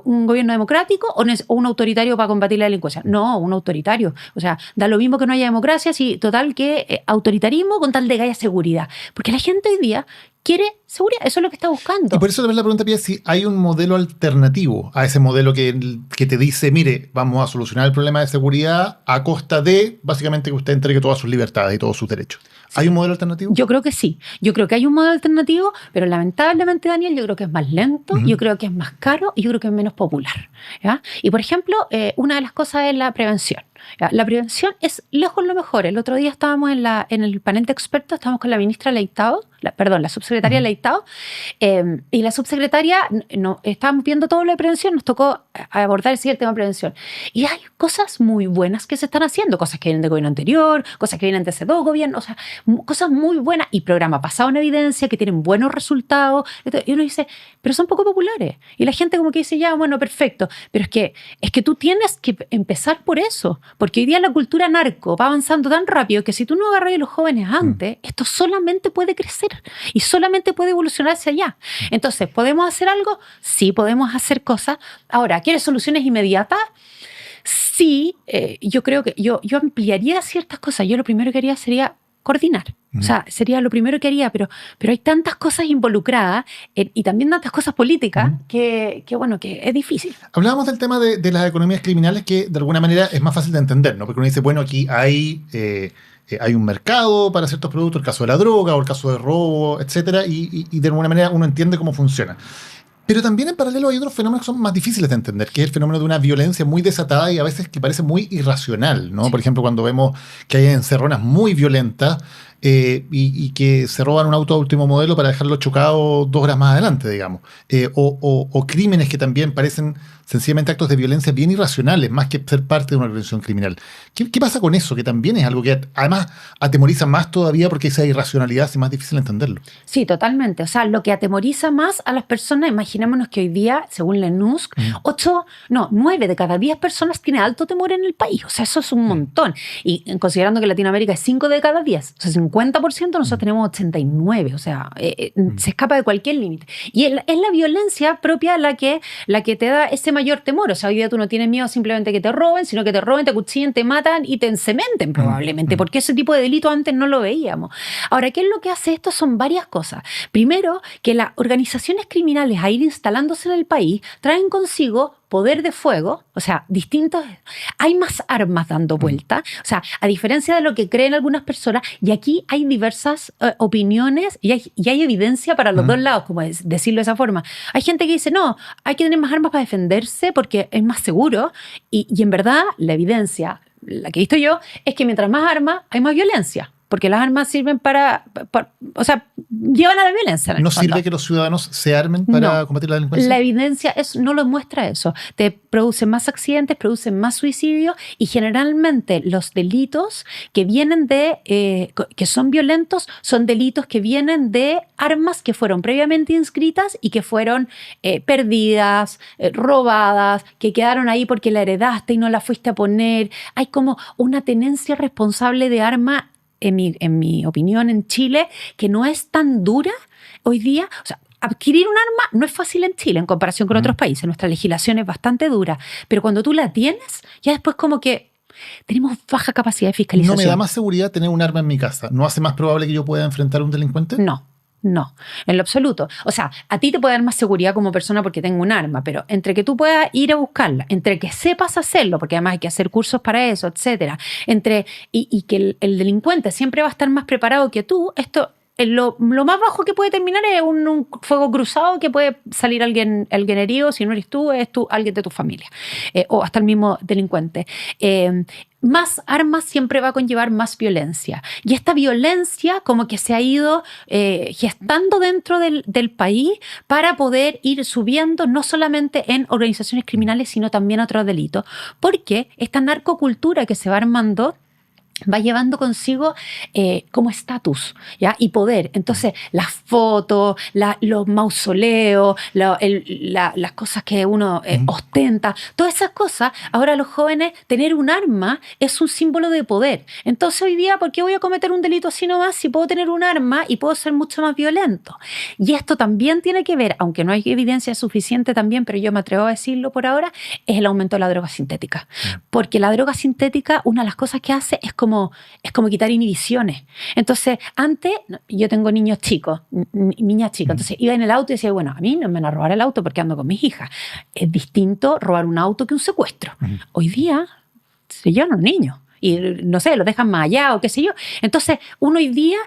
un gobierno democrático o un autoritario para combatir la delincuencia? No, un autoritario. O sea, da lo mismo que no haya democracia, si total que autoritarismo con tal de que haya seguridad. Porque la gente hoy día quiere seguridad, eso es lo que está buscando. Y por eso también la pregunta, Pia, si hay un modelo alternativo a ese modelo que te dice, mire, vamos a solucionar el problema de seguridad a costa de, básicamente, que usted entregue todas sus libertades y todos sus derechos. ¿Hay un modelo alternativo? Yo creo que sí. Yo creo que hay un modelo alternativo, pero lamentablemente, Daniel, yo creo que es más lento, yo creo que es más caro y yo creo que es menos popular. ¿Ya? Y, por ejemplo, una de las cosas es la prevención. ¿Ya? La prevención es lejos lo mejor. El otro día estábamos en el panel de expertos, estábamos con la ministra Leitao, la subsecretaria Leitao, y la subsecretaria, estábamos viendo todo lo de prevención, nos tocó abordar el tema de prevención. Y hay cosas muy buenas que se están haciendo, cosas que vienen del gobierno anterior, cosas que vienen de hace 2 gobiernos, o sea, cosas muy buenas y programas basados en evidencia que tienen buenos resultados. Y uno dice, pero son poco populares. Y la gente como que dice, ya, bueno, perfecto. Pero es que tú tienes que empezar por eso, porque hoy día la cultura narco va avanzando tan rápido que si tú no agarras a los jóvenes antes, esto solamente puede crecer y solamente puede evolucionar hacia allá. Entonces, ¿podemos hacer algo? Sí, podemos hacer cosas. Ahora, ¿quieres soluciones inmediatas? Sí, yo creo que yo ampliaría ciertas cosas. Yo lo primero que haría sería coordinar. O sea, sería lo primero que haría, pero hay tantas cosas involucradas y también tantas cosas políticas que es difícil. Hablábamos del tema de las economías criminales, que de alguna manera es más fácil de entender, ¿no? Porque uno dice, bueno, aquí hay un mercado para ciertos productos, el caso de la droga o el caso de robo, etcétera, y de alguna manera uno entiende cómo funciona. Pero también en paralelo hay otros fenómenos que son más difíciles de entender, que es el fenómeno de una violencia muy desatada y a veces que parece muy irracional, ¿no? Sí. Por ejemplo, cuando vemos que hay encerronas muy violentas y que se roban un auto de último modelo para dejarlo chocado 2 horas más adelante, digamos. O crímenes que también parecen sencillamente actos de violencia bien irracionales, más que ser parte de una organización criminal. ¿Qué pasa con eso? Que también es algo que además atemoriza más todavía porque esa irracionalidad hace más difícil entenderlo. Sí, totalmente. O sea, lo que atemoriza más a las personas, imaginémonos que hoy día, según la NUSC, 9 de cada 10 personas tiene alto temor en el país. O sea, eso es un montón. Y considerando que Latinoamérica es 5 de cada 10, o sea, 50%, nosotros tenemos 89. O sea, se escapa de cualquier límite. Y es la violencia propia la que te da ese mayor temor. O sea, hoy día tú no tienes miedo simplemente que te roben, sino que te roben, te acuchillen, te matan y te encementen probablemente, porque ese tipo de delito antes no lo veíamos. Ahora, ¿qué es lo que hace esto? Son varias cosas. Primero, que las organizaciones criminales a ir instalándose en el país traen consigo poder de fuego, o sea, distintos, hay más armas dando vuelta, o sea, a diferencia de lo que creen algunas personas, y aquí hay diversas opiniones y hay evidencia para los dos lados, como decirlo de esa forma. Hay gente que dice, no, hay que tener más armas para defenderse porque es más seguro, y en verdad la evidencia la que he visto yo, es que mientras más armas, hay más violencia. Porque las armas sirven o sea, llevan a la violencia. ¿No sirve que los ciudadanos se armen para combatir la delincuencia? La evidencia no lo muestra eso. Te producen más accidentes, producen más suicidios y generalmente los delitos que vienen que son violentos son delitos que vienen de armas que fueron previamente inscritas y que fueron perdidas, robadas, que quedaron ahí porque la heredaste y no la fuiste a poner. Hay como una tenencia responsable de arma, en mi opinión, en Chile, que no es tan dura hoy día. O sea, adquirir un arma no es fácil en Chile en comparación con otros países. Nuestra legislación es bastante dura. Pero cuando tú la tienes, ya después como que tenemos baja capacidad de fiscalización. ¿No me da más seguridad tener un arma en mi casa? ¿No hace más probable que yo pueda enfrentar a un delincuente? No, en lo absoluto. O sea, a ti te puede dar más seguridad como persona porque tengo un arma, pero entre que tú puedas ir a buscarla, entre que sepas hacerlo, porque además hay que hacer cursos para eso, etcétera, y que el delincuente siempre va a estar más preparado que tú, esto... Lo más bajo que puede terminar es un fuego cruzado que puede salir alguien herido. Si no eres tú, es alguien de tu familia, o hasta el mismo delincuente. Más armas siempre va a conllevar más violencia. Y esta violencia como que se ha ido gestando dentro del país para poder ir subiendo no solamente en organizaciones criminales, sino también otros delitos. Porque esta narcocultura que se va armando va llevando consigo como estatus, ¿ya? Y poder. Entonces, las fotos, los mausoleos, las cosas que uno ostenta, todas esas cosas, ahora los jóvenes, tener un arma es un símbolo de poder. Entonces, hoy día, ¿por qué voy a cometer un delito así nomás si puedo tener un arma y puedo ser mucho más violento? Y esto también tiene que ver, aunque no hay evidencia suficiente también, pero yo me atrevo a decirlo por ahora, es el aumento de la droga sintética. Porque la droga sintética, una de las cosas que hace es como quitar inhibiciones. Entonces, antes, yo tengo niños chicos, niñas chicas, entonces iba en el auto y decía, bueno, a mí no me van a robar el auto porque ando con mis hijas. Es distinto robar un auto que un secuestro. Hoy día se llevan a los niños y, no sé, los dejan más allá o qué sé yo. Entonces, uno hoy día,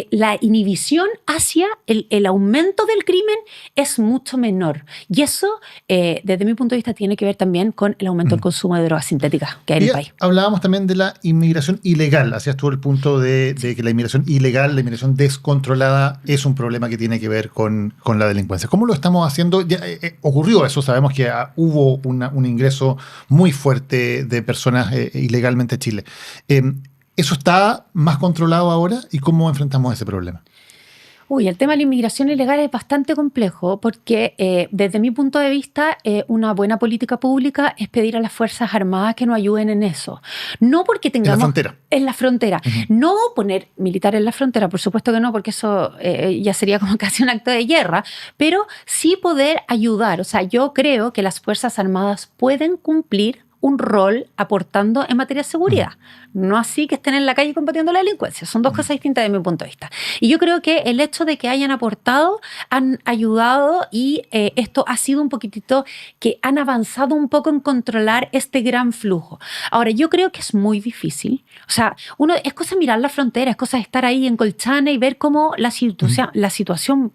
la inhibición hacia el aumento del crimen es mucho menor. Y eso, desde mi punto de vista, tiene que ver también con el aumento del consumo de drogas sintéticas que hay en el país. Hablábamos también de la inmigración ilegal. Hacías tú el punto de que la inmigración ilegal, la inmigración descontrolada, es un problema que tiene que ver con la delincuencia. ¿Cómo lo estamos haciendo? Ya, ocurrió eso, sabemos que hubo un ingreso muy fuerte de personas ilegalmente a Chile. ¿Eso está más controlado ahora? ¿Y cómo enfrentamos ese problema? El tema de la inmigración ilegal es bastante complejo porque desde mi punto de vista una buena política pública es pedir a las Fuerzas Armadas que nos ayuden en eso. No porque tengamos... En la frontera. En la frontera. No poner militares en la frontera, por supuesto que no, porque eso ya sería como casi un acto de guerra, pero sí poder ayudar. O sea, yo creo que las Fuerzas Armadas pueden cumplir un rol aportando en materia de seguridad. No así que estén en la calle combatiendo la delincuencia. Son dos cosas distintas desde mi punto de vista. Y yo creo que el hecho de que hayan aportado, han ayudado y esto ha sido un poquitito que han avanzado un poco en controlar este gran flujo. Ahora, yo creo que es muy difícil. O sea, es cosa mirar la frontera, es cosa estar ahí en Colchane y ver cómo la situación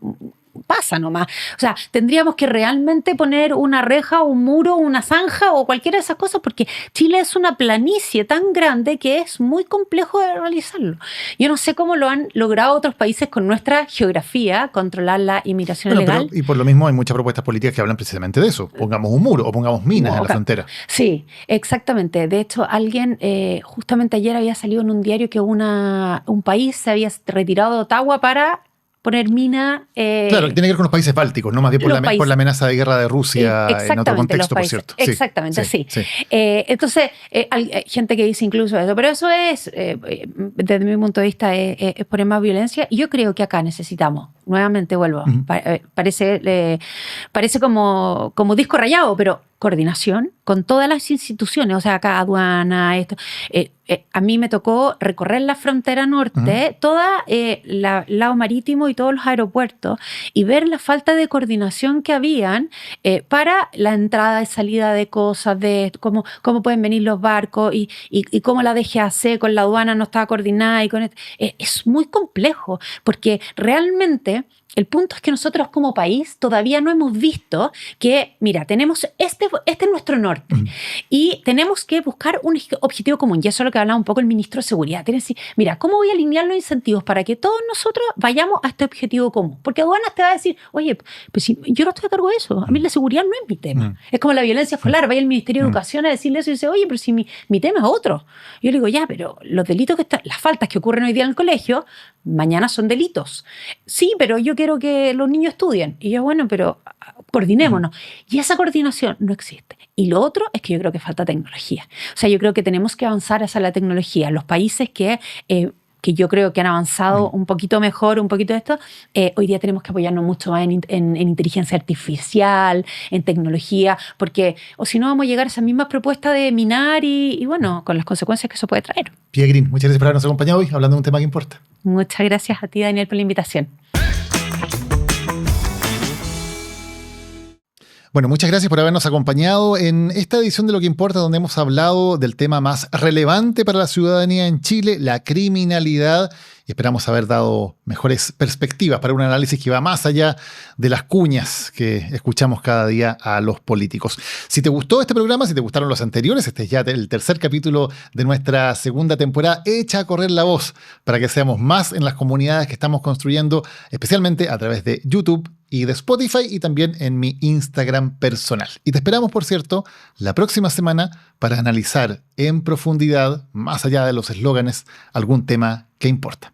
pasa nomás. O sea, tendríamos que realmente poner una reja, un muro, una zanja o cualquiera de esas cosas porque Chile es una planicie tan grande que es muy complejo de realizarlo. Yo no sé cómo lo han logrado otros países con nuestra geografía, controlar la inmigración ilegal. Y por lo mismo hay muchas propuestas políticas que hablan precisamente de eso. Pongamos un muro o pongamos minas en la frontera. Sí, exactamente. De hecho, alguien justamente ayer había salido en un diario que un país se había retirado de Ottawa para poner mina... claro, que tiene que ver con los países bálticos, no más bien por la amenaza de guerra de Rusia en otro contexto, por cierto. Exactamente, sí. Entonces, hay gente que dice incluso eso, pero eso es, desde mi punto de vista, es poner más violencia. Y yo creo que acá necesitamos, nuevamente vuelvo, parece como disco rayado, pero coordinación con todas las instituciones, o sea, acá aduana, esto. A mí me tocó recorrer la frontera norte, toda el lado marítimo y todos los aeropuertos y ver la falta de coordinación que habían para la entrada y salida de cosas, de cómo pueden venir los barcos y cómo la DGAC con la aduana no estaba coordinada. Es muy complejo porque realmente El punto es que nosotros como país todavía no hemos visto que, mira, tenemos este es nuestro norte y tenemos que buscar un objetivo común. Y eso es lo que hablaba un poco el ministro de Seguridad. Tiene que decir, mira, ¿cómo voy a alinear los incentivos para que todos nosotros vayamos a este objetivo común? Porque aduanas te va a decir, oye, pues si yo no estoy a cargo de eso, a mí la seguridad no es mi tema. Es como la violencia escolar. Vaya al Ministerio de Educación a decirle eso y dice, oye, pero si mi tema es otro. Yo le digo, ya, pero los delitos que están, las faltas que ocurren hoy día en el colegio, mañana son delitos. Sí, pero yo quiero que los niños estudien. Y yo, bueno, pero coordinémonos. Y esa coordinación no existe. Y lo otro es que yo creo que falta tecnología. O sea, yo creo que tenemos que avanzar hacia la tecnología. Los países que yo creo que han avanzado un poquito mejor, un poquito de esto, hoy día tenemos que apoyarnos mucho más en inteligencia artificial, en tecnología, porque o si no vamos a llegar a esa misma propuesta de minar y bueno, con las consecuencias que eso puede traer. Pia Green, muchas gracias por habernos acompañado hoy hablando de un tema que importa. Muchas gracias a ti, Daniel, por la invitación. Bueno, muchas gracias por habernos acompañado en esta edición de Lo que Importa, donde hemos hablado del tema más relevante para la ciudadanía en Chile, la criminalidad, y esperamos haber dado mejores perspectivas para un análisis que va más allá de las cuñas que escuchamos cada día a los políticos. Si te gustó este programa, si te gustaron los anteriores, este es ya el tercer capítulo de nuestra segunda temporada, echa a correr la voz para que seamos más en las comunidades que estamos construyendo, especialmente a través de YouTube y de Spotify y también en mi Instagram personal. Y te esperamos, por cierto, la próxima semana para analizar en profundidad, más allá de los eslóganes, algún tema que importa.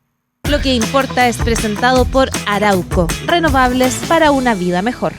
Lo que importa es presentado por Arauco, renovables para una vida mejor.